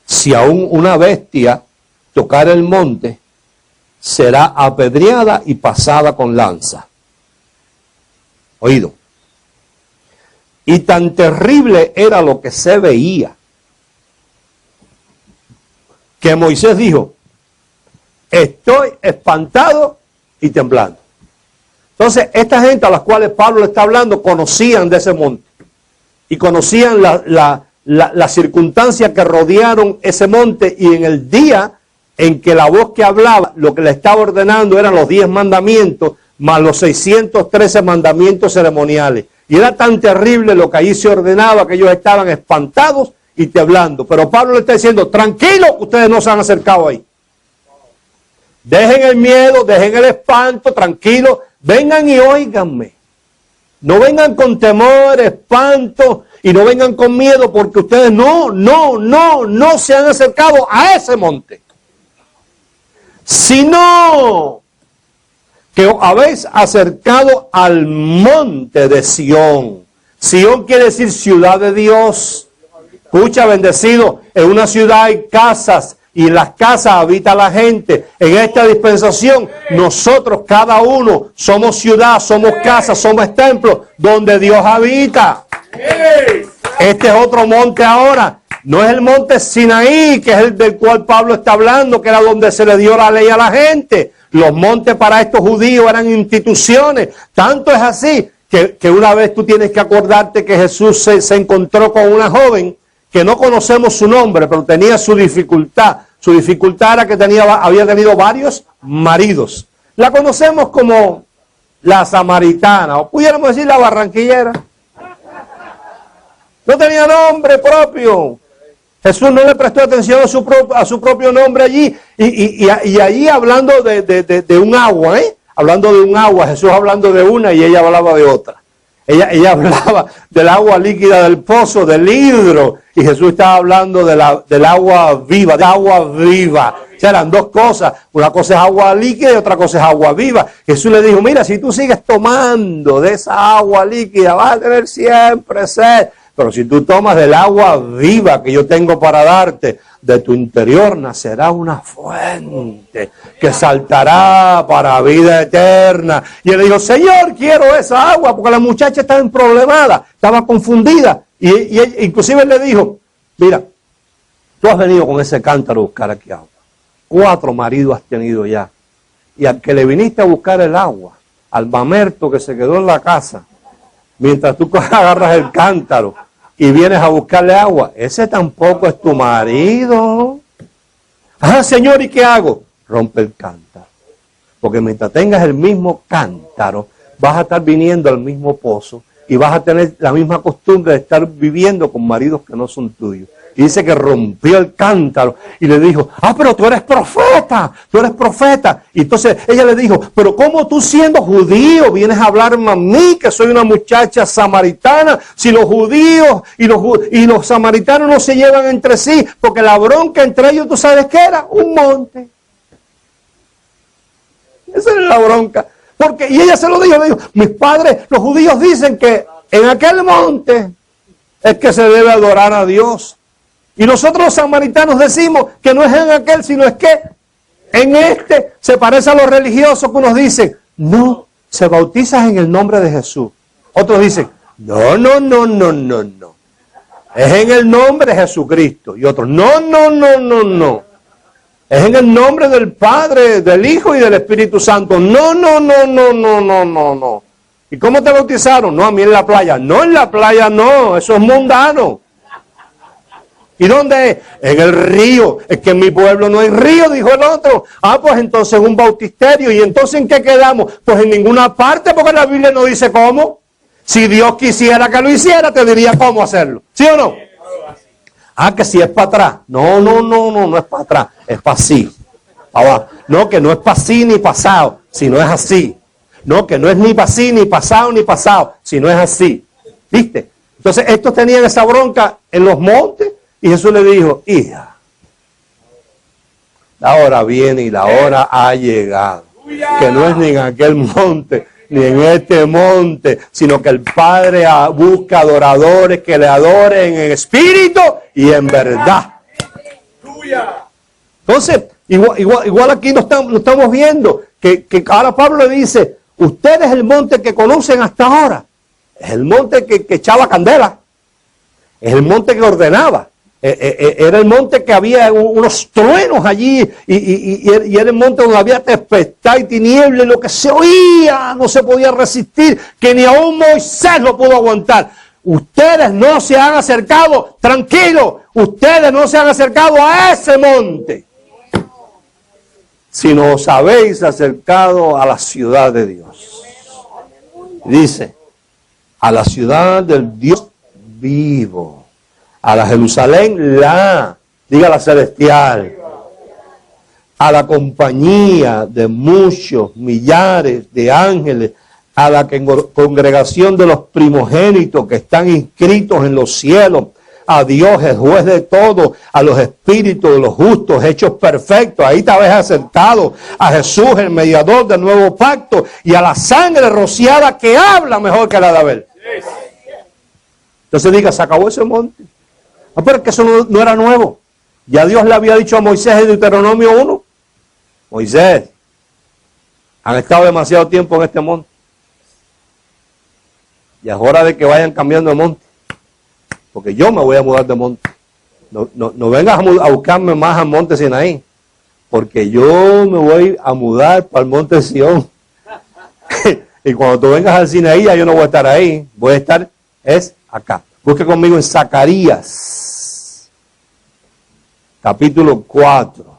Si aún una bestia tocara el monte, será apedreada y pasada con lanza. Oído. Y tan terrible era lo que se veía, que Moisés dijo, estoy espantado y temblando. Entonces, esta gente a las cuales Pablo le está hablando, conocían de ese monte. Y conocían las circunstancias que rodearon ese monte, y en el día en que la voz que hablaba, lo que le estaba ordenando eran los 10 mandamientos, más los 613 mandamientos ceremoniales. Y era tan terrible lo que allí se ordenaba que ellos estaban espantados y temblando. Pero Pablo le está diciendo, tranquilo, ustedes no se han acercado ahí. Dejen el miedo, dejen el espanto, tranquilos. Vengan y óiganme. No vengan con temor, espanto y no vengan con miedo, porque ustedes no se han acercado a ese monte, sino que os habéis acercado al monte de Sión. Sión quiere decir ciudad de Dios. Escucha, bendecido, en una ciudad hay casas y en las casas habita la gente. En esta dispensación, nosotros, cada uno, somos ciudad, somos casa, somos templos donde Dios habita. Este es otro monte ahora. No es el monte Sinaí, que es el del cual Pablo está hablando, que era donde se le dio la ley a la gente. Los montes para estos judíos eran instituciones. Tanto es así que una vez tú tienes que acordarte que Jesús se encontró con una joven que no conocemos su nombre, pero tenía su dificultad. Su dificultad era que había tenido varios maridos. La conocemos como la samaritana, o pudiéramos decir la barranquillera. No tenía nombre propio. Jesús no le prestó atención a su propio nombre allí. Y allí hablando de un agua, hablando de un agua, Jesús hablando de una y ella hablaba de otra. Ella hablaba del agua líquida del pozo, del hidro, y Jesús estaba hablando del agua viva, O sea, eran dos cosas. Una cosa es agua líquida y otra cosa es agua viva. Jesús le dijo, mira, si tú sigues tomando de esa agua líquida, vas a tener siempre sed. Pero si tú tomas del agua viva que yo tengo para darte, de tu interior nacerá una fuente que saltará para vida eterna. Y él dijo, Señor, quiero esa agua, porque la muchacha estaba problemada, estaba confundida. Y él, inclusive él le dijo, mira, tú has venido con ese cántaro a buscar aquí agua. 4 maridos has tenido ya. Y al que le viniste a buscar el agua, al mamerto que se quedó en la casa, mientras tú agarras el cántaro y vienes a buscarle agua, ese tampoco es tu marido. Ah, Señor, ¿y qué hago? Rompe el cántaro. Porque mientras tengas el mismo cántaro, vas a estar viniendo al mismo pozo y vas a tener la misma costumbre de estar viviendo con maridos que no son tuyos. Y dice que rompió el cántaro y le dijo, pero tú eres profeta, tú eres profeta. Y entonces ella le dijo, pero ¿cómo tú siendo judío vienes a hablarme a mí, que soy una muchacha samaritana? Si los judíos y los samaritanos no se llevan entre sí, porque la bronca entre ellos, ¿tú sabes qué era? Un monte. Esa era la bronca. Y ella se lo dijo, le dijo, mis padres, los judíos dicen que en aquel monte es que se debe adorar a Dios. Y nosotros los samaritanos decimos que no es en aquel, sino es que en este se parece a los religiosos que unos dicen, no, se bautizas en el nombre de Jesús. Otros dicen, no. Es en el nombre de Jesucristo. Y otros, no. Es en el nombre del Padre, del Hijo y del Espíritu Santo. No. ¿Y cómo te bautizaron? No, a mí en la playa. No, en la playa no, eso es mundano. ¿Y dónde es? En el río. Es que en mi pueblo no hay río, dijo el otro. Pues entonces un bautisterio. ¿Y entonces en qué quedamos? Pues en ninguna parte, porque la Biblia no dice cómo. Si Dios quisiera que lo hiciera, te diría cómo hacerlo. ¿Sí o no? Que si es para atrás. No es para atrás. Es para así. No, que no es para así ni pasado, sino es así. No, que no es ni para así, ni pasado, sino es así. ¿Viste? Entonces estos tenían esa bronca en los montes. Y Jesús le dijo, hija, la hora viene y la hora ha llegado. Que no es ni en aquel monte, ni en este monte, sino que el Padre busca adoradores que le adoren en espíritu y en verdad. Entonces, igual aquí lo estamos viendo, que ahora Pablo le dice, usted es el monte que conocen hasta ahora. Es el monte que echaba candela. Es el monte que ordenaba. Era el monte que había unos truenos allí y era el monte donde había tempestad y tiniebla y lo que se oía no se podía resistir, que ni aún Moisés lo pudo aguantar. Ustedes no se han acercado, tranquilo, ustedes no se han acercado a ese monte, sino os habéis acercado a la ciudad de Dios. Dice, a la ciudad del Dios vivo. A la Jerusalén, diga la celestial, a la compañía de muchos millares de ángeles, a la congregación de los primogénitos que están inscritos en los cielos, a Dios, el juez de todo, a los espíritus de los justos hechos perfectos. Ahí te habéis acercado a Jesús, el mediador del nuevo pacto, y a la sangre rociada que habla mejor que la de Abel. Entonces diga, se acabó ese monte. No, pero es que eso no era nuevo. Ya Dios le había dicho a Moisés en Deuteronomio 1, Moisés, han estado demasiado tiempo en este monte. Y es hora de que vayan cambiando de monte. Porque yo me voy a mudar de monte. No vengas a buscarme más al monte Sinaí. Porque yo me voy a mudar para el monte Sión. Y cuando tú vengas al Sinaí, ya yo no voy a estar ahí. Voy a estar, es acá. Busque conmigo en Zacarías, capítulo 4.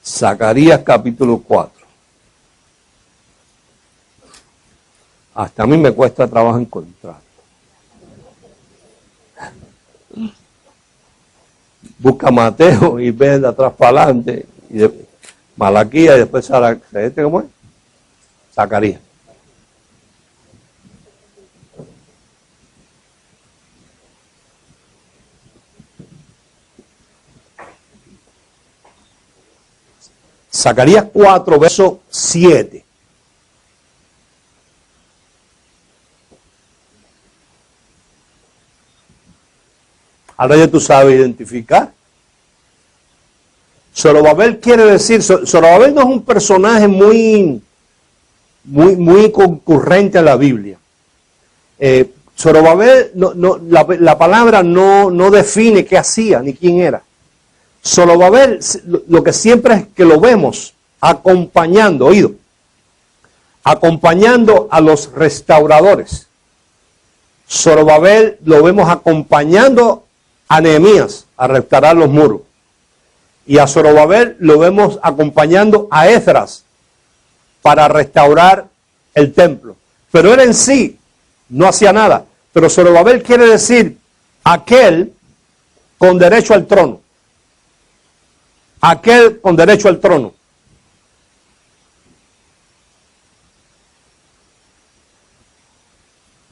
Zacarías, capítulo 4. Hasta a mí me cuesta trabajo encontrarlo. Busca Mateo y ve de atrás para adelante. Y Malaquías y después ¿cómo es? Zacarías. Zacarías 4, verso 7. Ahora ya tú sabes identificar. Zorobabel quiere decir, Zorobabel no es un personaje muy concurrente en la Biblia. Zorobabel, la palabra no define qué hacía ni quién era. Zorobabel, lo que siempre es que lo vemos acompañando, acompañando a los restauradores. Zorobabel lo vemos acompañando a Nehemías a restaurar los muros. Y a Zorobabel lo vemos acompañando a Esdras para restaurar el templo. Pero él en sí no hacía nada. Pero Zorobabel quiere decir aquel con derecho al trono. Aquel con derecho al trono.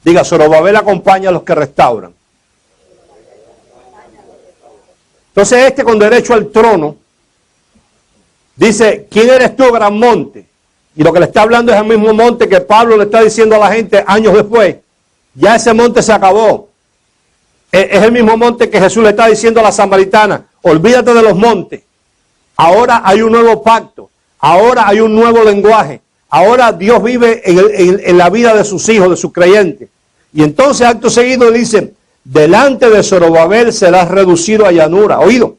Diga, Zorobabel acompaña a los que restauran. Entonces este con derecho al trono dice, ¿quién eres tú, gran monte? Y lo que le está hablando es el mismo monte que Pablo le está diciendo a la gente años después. Ya ese monte se acabó. Es el mismo monte que Jesús le está diciendo a la samaritana. Olvídate de los montes. Ahora hay un nuevo pacto. Ahora hay un nuevo lenguaje. Ahora Dios vive en la vida de sus hijos, de sus creyentes. Y entonces acto seguido dice, delante de Zorobabel serás reducido a llanura. ¿Oído?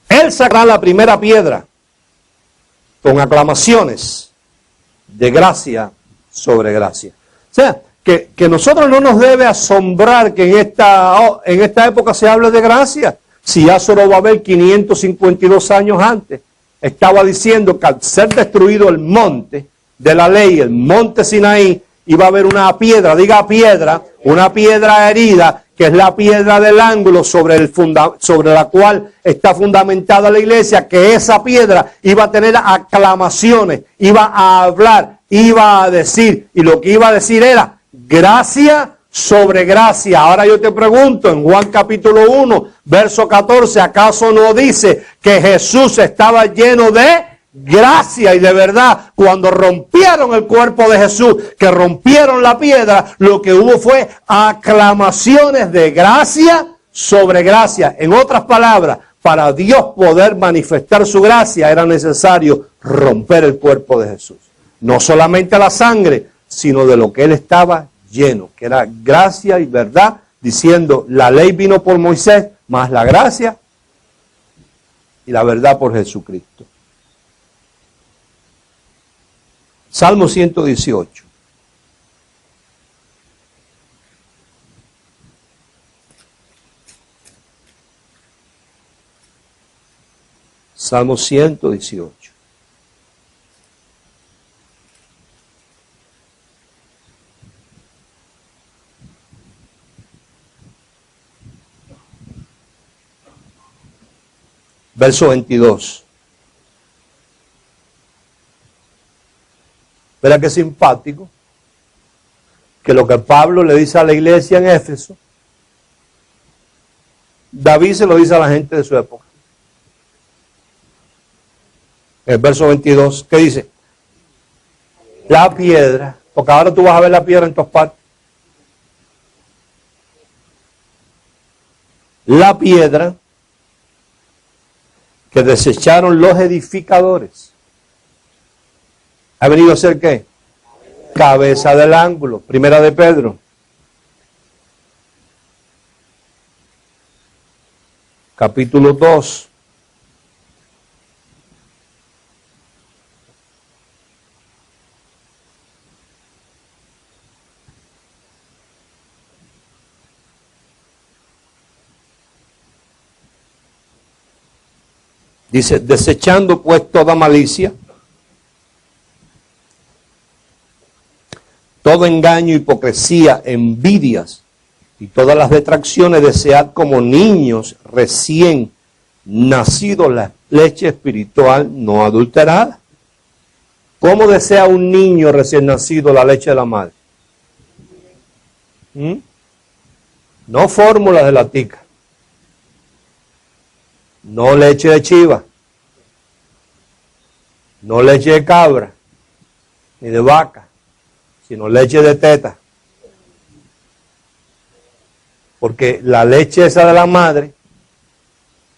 Él sacará la primera piedra con aclamaciones de gracia sobre gracia. O sea, que nosotros no nos debe asombrar que en esta época se hable de gracia. Si ya Zorobabel 552 años antes estaba diciendo que al ser destruido el monte de la ley, el monte Sinaí, iba a haber una piedra, diga piedra, una piedra herida, que es la piedra del ángulo sobre la cual está fundamentada la iglesia, que esa piedra iba a tener aclamaciones, iba a hablar, iba a decir, y lo que iba a decir era gracia sobre gracia. Ahora yo te pregunto, en Juan capítulo 1, verso 14, ¿acaso no dice que Jesús estaba lleno de gracia y de verdad? Cuando rompieron el cuerpo de Jesús, que rompieron la piedra, lo que hubo fue aclamaciones de gracia sobre gracia. En otras palabras, para Dios poder manifestar su gracia era necesario romper el cuerpo de Jesús. No solamente la sangre, sino de lo que él estaba lleno, que era gracia y verdad, diciendo la ley vino por Moisés, más la gracia y la verdad por Jesucristo. Salmo 118. Salmo 118. verso 22. Verá qué simpático que lo que Pablo le dice a la iglesia en Éfeso, David se lo dice a la gente de su época. El verso 22, ¿qué dice? La piedra, porque ahora tú vas a ver la piedra en todas partes. La piedra que desecharon los edificadores ha venido a ser ¿qué? Cabeza del ángulo. Primera de Pedro. Capítulo 2. Dice, desechando pues toda malicia, todo engaño, hipocresía, envidias y todas las detracciones, desead como niños recién nacidos la leche espiritual no adulterada. ¿Cómo desea un niño recién nacido la leche de la madre? No fórmulas de la tica. No leche de chiva, no leche de cabra, ni de vaca, sino leche de teta. Porque la leche esa de la madre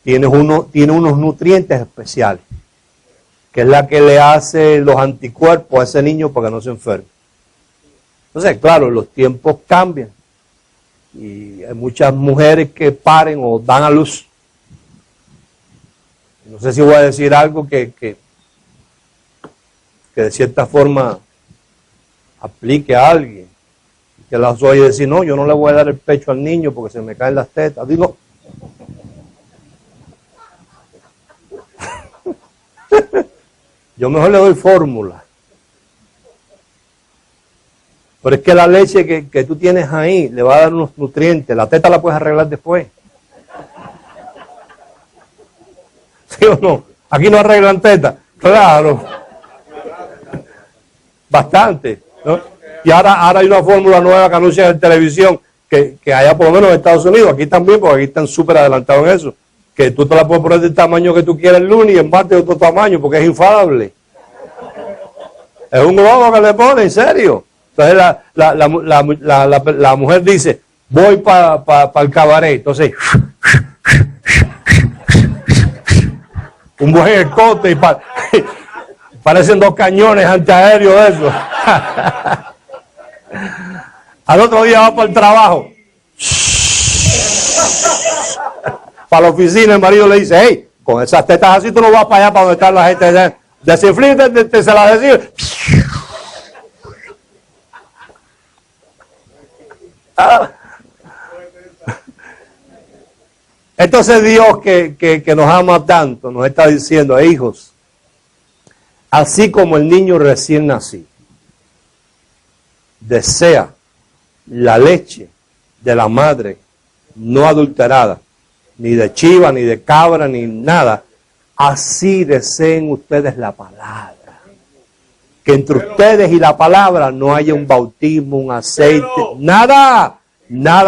tiene unos nutrientes especiales, que es la que le hace los anticuerpos a ese niño para que no se enferme. Entonces, claro, los tiempos cambian y hay muchas mujeres que paren o dan a luz. No sé si voy a decir algo que de cierta forma aplique a alguien. Que las oye decir, no, yo no le voy a dar el pecho al niño porque se me caen las tetas. Digo, yo mejor le doy fórmula. Pero es que la leche que tú tienes ahí le va a dar unos nutrientes. La teta la puedes arreglar después. ¿Sí o no? Aquí no arreglan teta. Claro. Bastante, ¿no? Y ahora hay una fórmula nueva que anuncian en televisión, que allá por lo menos en Estados Unidos, aquí también, porque aquí están súper adelantados en eso, que tú te la puedes poner del tamaño que tú quieras el lunes y en parte de otro tamaño, porque es infalable. Es un globo que le pone, en serio. Entonces la mujer dice, voy para el cabaret. Entonces, un buen escote y parecen dos cañones antiaéreos de eso. Al otro día va para el trabajo. Para la oficina el marido le dice, hey, con esas tetas así tú no vas para allá para donde está la gente. Desinflite, se la decide. Entonces Dios que nos ama tanto, nos está diciendo, hijos, así como el niño recién nacido desea la leche de la madre no adulterada, ni de chiva, ni de cabra, ni nada, así deseen ustedes la palabra. Que entre ustedes y la palabra no haya un bautismo, un aceite, nada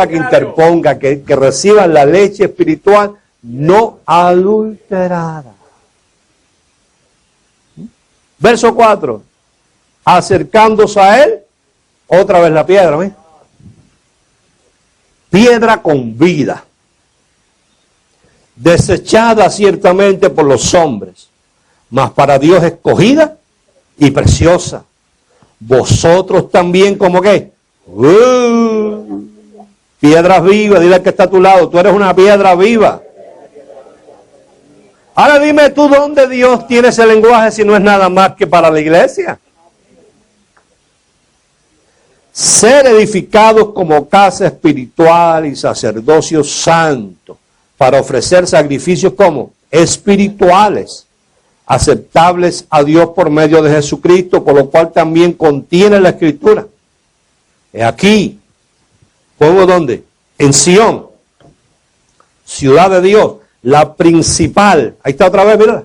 que interponga, que reciban la leche espiritual no adulterada. Verso 4, acercándose a él, otra vez la piedra, ¿ves? Piedra con vida, desechada ciertamente por los hombres, mas para Dios escogida y preciosa. Vosotros también, ¿como qué? Piedras vivas, dile al que está a tu lado, tú eres una piedra viva. Ahora dime tú dónde Dios tiene ese lenguaje si no es nada más que para la iglesia. Ser edificados como casa espiritual y sacerdocio santo para ofrecer sacrificios como espirituales, aceptables a Dios por medio de Jesucristo, por lo cual también contiene la Escritura. Aquí, ¿pongo dónde? En Sión, ciudad de Dios, la principal, ahí está otra vez, mira,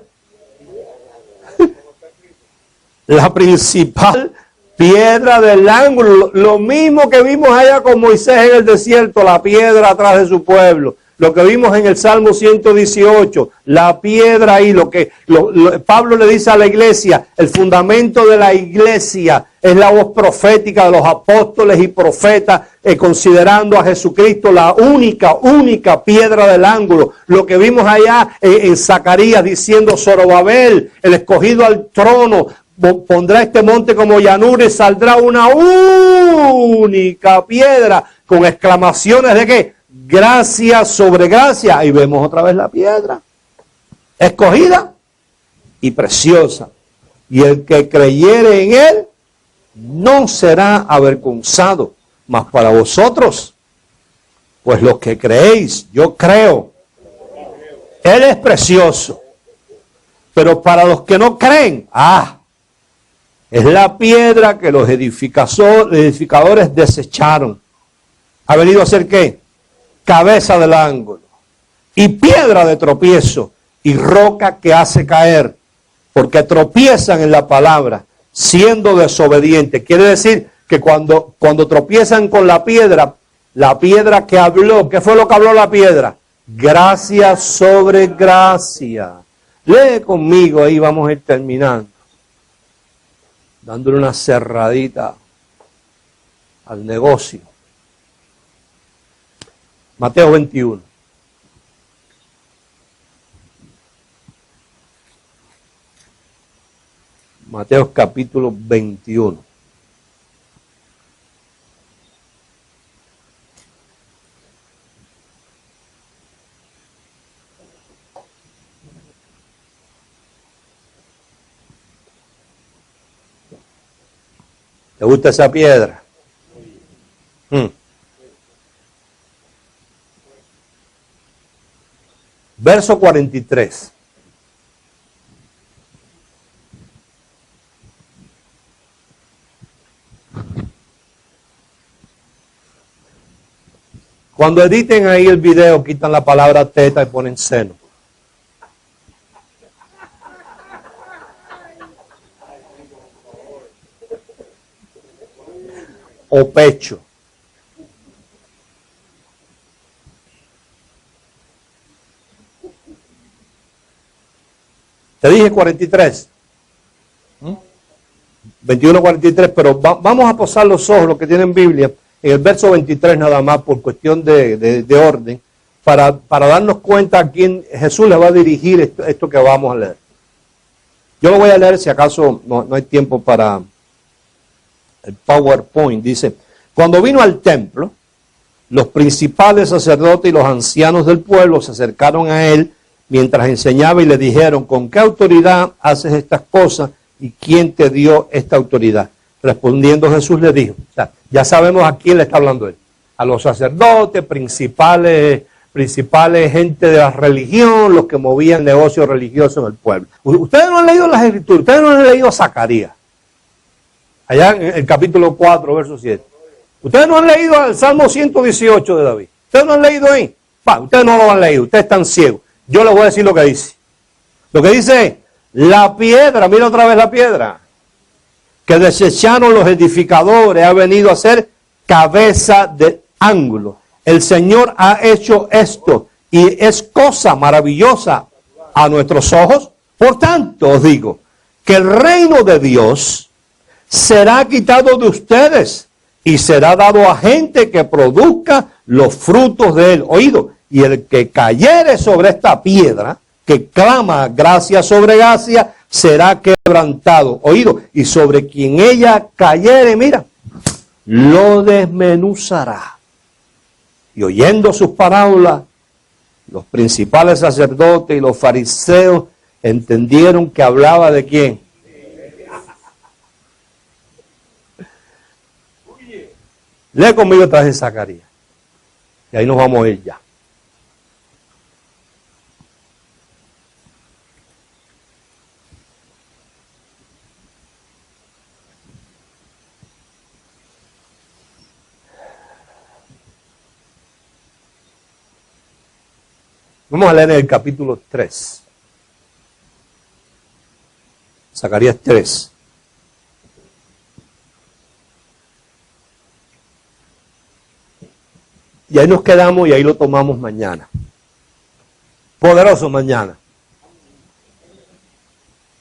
la principal piedra del ángulo, lo mismo que vimos allá con Moisés en el desierto, la piedra atrás de su pueblo, lo que vimos en el Salmo 118, la piedra ahí, Pablo le dice a la iglesia, el fundamento de la iglesia es la voz profética de los apóstoles y profetas, considerando a Jesucristo la única piedra del ángulo. Lo que vimos allá en Zacarías diciendo Zorobabel, el escogido al trono, pondrá este monte como llanura y saldrá una única piedra con exclamaciones de ¿qué? Gracia sobre gracia. Ahí vemos otra vez la piedra escogida y preciosa. Y el que creyere en él no será avergonzado. Mas para vosotros, pues los que creéis, yo creo, él es precioso. Pero para los que no creen, es la piedra que los edificadores desecharon. ¿Ha venido a ser qué? Cabeza del ángulo. Y piedra de tropiezo. Y roca que hace caer. Porque tropiezan en la palabra, siendo desobedientes. Quiere decir que cuando tropiezan con la piedra que habló, ¿qué fue lo que habló la piedra? Gracia sobre gracia. Lee conmigo, ahí vamos a ir terminando. Dándole una cerradita al negocio. Mateo 21. Mateo capítulo 21. ¿Te gusta esa piedra? Verso 43. Cuando editen ahí el video, quitan la palabra teta y ponen seno. O pecho. Te dije 43. 21-43, pero vamos a posar los ojos, los que tienen Biblia, en el verso 23 nada más, por cuestión de orden, para darnos cuenta a quién Jesús le va a dirigir esto que vamos a leer. Yo lo voy a leer si acaso no hay tiempo para el PowerPoint. Dice, cuando vino al templo, los principales sacerdotes y los ancianos del pueblo se acercaron a él mientras enseñaba y le dijeron, ¿con qué autoridad haces estas cosas y quién te dio esta autoridad? Respondiendo Jesús le dijo, ya sabemos a quién le está hablando él, a los sacerdotes, principales gente de la religión, los que movían negocios religiosos en el pueblo. Ustedes no han leído las Escrituras, ustedes no han leído Zacarías, allá en el capítulo 4, verso 7. Ustedes no han leído el Salmo 118 de David. Ustedes no han leído ahí. Ustedes no lo han leído, ustedes están ciegos. Yo les voy a decir lo que dice. Lo que dice es, la piedra, mira otra vez la piedra, que desecharon los edificadores, ha venido a ser cabeza de ángulo. El Señor ha hecho esto y es cosa maravillosa a nuestros ojos. Por tanto, os digo, que el reino de Dios será quitado de ustedes y será dado a gente que produzca los frutos de él. Oído, y el que cayere sobre esta piedra, que clama gracia sobre gracia, será quebrantado. Oído, y sobre quien ella cayere, mira, lo desmenuzará. Y oyendo sus parábolas, los principales sacerdotes y los fariseos entendieron que hablaba de quién. Lee conmigo otra vez Zacarías. Y ahí nos vamos a ir ya. Vamos a leer en el capítulo 3. Zacarías 3. Y ahí nos quedamos y ahí lo tomamos mañana. Poderoso mañana.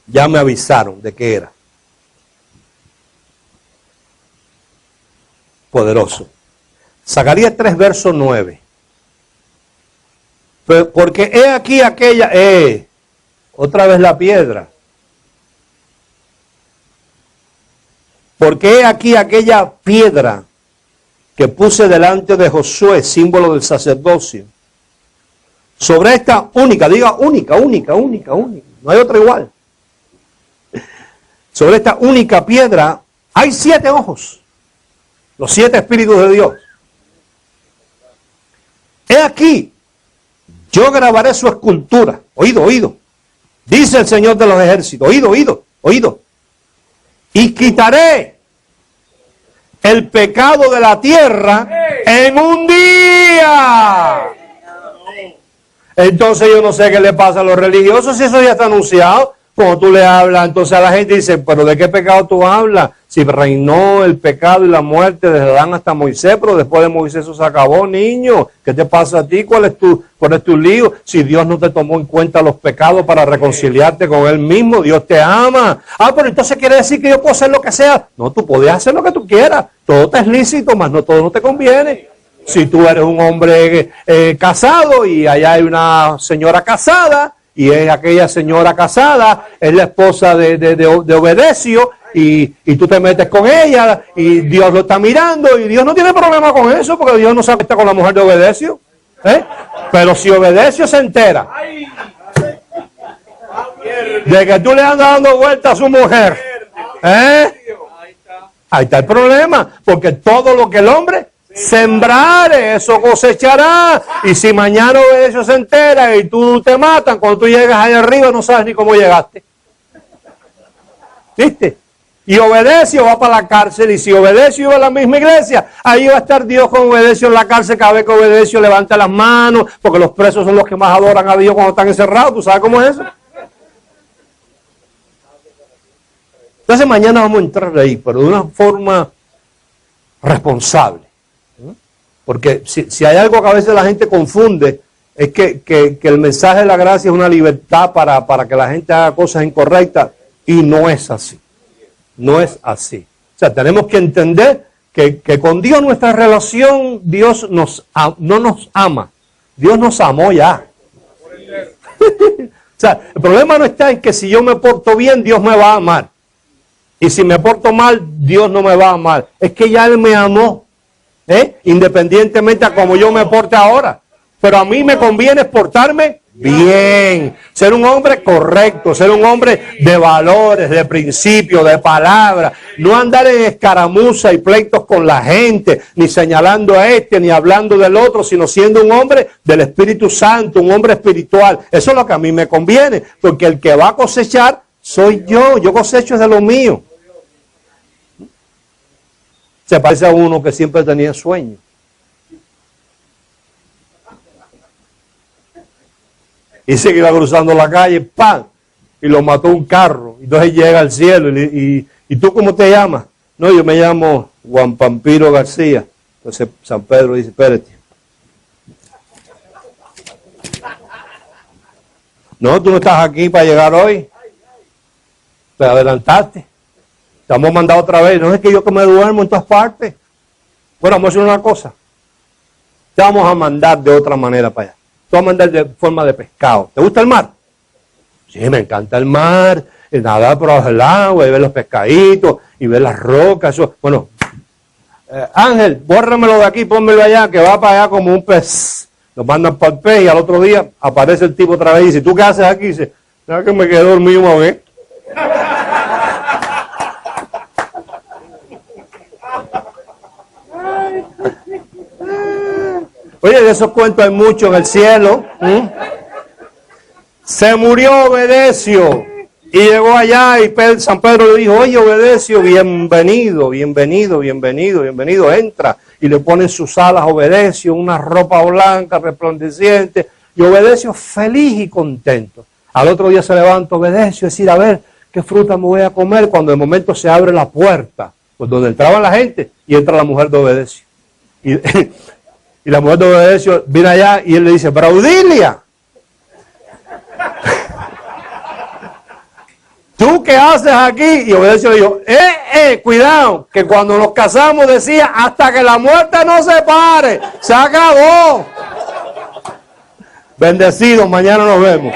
Ya me avisaron de qué era. Poderoso. Zacarías 3, verso 9. Porque he aquí aquella, otra vez la piedra. Porque he aquí aquella piedra que puse delante de Josué, símbolo del sacerdocio. Sobre esta única, diga única, no hay otra igual. Sobre esta única piedra hay 7 ojos, los 7 espíritus de Dios. He aquí, yo grabaré su escultura. Oído, oído. Dice el Señor de los ejércitos. Oído, oído, oído. Y quitaré el pecado de la tierra en un día. Entonces yo no sé qué le pasa a los religiosos, si eso ya está anunciado. Cuando tú le hablas, entonces a la gente dice, pero ¿de qué pecado tú hablas? Si reinó el pecado y la muerte desde Adán hasta Moisés, pero después de Moisés eso se acabó, niño. ¿Qué te pasa a ti? ¿Cuál es tu lío? Si Dios no te tomó en cuenta los pecados para reconciliarte con Él mismo, Dios te ama. Pero entonces quiere decir que yo puedo hacer lo que sea. No, tú puedes hacer lo que tú quieras. Todo te es lícito, mas no todo no te conviene. Si tú eres un hombre casado y allá hay una señora casada, y es aquella señora casada, es la esposa de Obedecio, y tú te metes con ella, y Dios lo está mirando, y Dios no tiene problema con eso, porque Dios no se acuesta con la mujer de Obedecio. Pero si Obedecio se entera de que tú le andas dando vueltas a su mujer, ahí está el problema, porque todo lo que el hombre sembrare, eso cosechará. Y si mañana Obedecio se entera y tú te matan, cuando tú llegas allá arriba no sabes ni cómo llegaste. ¿Viste? Y Obedecio va para la cárcel, y si Obedecio iba a la misma iglesia, ahí va a estar Dios con Obedecio en la cárcel cada vez que Obedecio levanta las manos, porque los presos son los que más adoran a Dios cuando están encerrados. ¿Tú sabes cómo es eso? Entonces mañana vamos a entrar ahí, pero de una forma responsable. Porque si hay algo que a veces la gente confunde, es que el mensaje de la gracia es una libertad para que la gente haga cosas incorrectas, y no es así. No es así. O sea, tenemos que entender que con Dios nuestra relación, Dios no nos ama. Dios nos amó ya. O sea, el problema no está en que si yo me porto bien, Dios me va a amar. Y si me porto mal, Dios no me va a amar. Es que ya Él me amó. Independientemente a cómo yo me porte ahora. Pero a mí me conviene portarme bien, ser un hombre correcto, ser un hombre de valores, de principios, de palabras, no andar en escaramuza y pleitos con la gente, ni señalando a este, ni hablando del otro, sino siendo un hombre del Espíritu Santo, un hombre espiritual. Eso es lo que a mí me conviene, porque el que va a cosechar soy yo cosecho de lo mío. Se parece a uno que siempre tenía sueño. Y se iba cruzando la calle, ¡pam! Y lo mató un carro. Entonces llega al cielo. ¿Y tú cómo te llamas? No, yo me llamo Juan Pampiro García. Entonces San Pedro dice, espérate. No, tú no estás aquí para llegar hoy. Te adelantaste. Te hemos mandado otra vez. No es que yo que me duermo en todas partes. Bueno, vamos a hacer una cosa. Te vamos a mandar de otra manera para allá. Te vamos a mandar de forma de pescado. ¿Te gusta el mar? Sí, me encanta el mar. Y nadar por abajo del agua y ver los pescaditos y ver las rocas. Eso. Bueno, Ángel, bórramelo de aquí, pónmelo allá, que va para allá como un pez. Nos mandan para el pez y al otro día aparece el tipo otra vez y dice, ¿tú qué haces aquí? Y dice, ¿sabes que me quedé dormido una vez? Oye, de esos cuentos hay mucho en el cielo. Se murió Obedecio y llegó allá y San Pedro le dijo, oye Obedecio, bienvenido, bienvenido, bienvenido, bienvenido, entra. Y le ponen sus alas Obedecio, una ropa blanca resplandeciente, Y Obedecio feliz y contento. Al otro día se levanta Obedecio, decir, a ver, ¿qué fruta me voy a comer? Cuando de momento se abre la puerta, pues donde entraba la gente, y entra la mujer de Obedecio. Y la mujer de Obedecio viene allá y él le dice, Braudilia, ¿tú qué haces aquí? Y Obedecio le dijo, cuidado, que cuando nos casamos decía, hasta que la muerte nos separe, se acabó. Bendecidos, mañana nos vemos.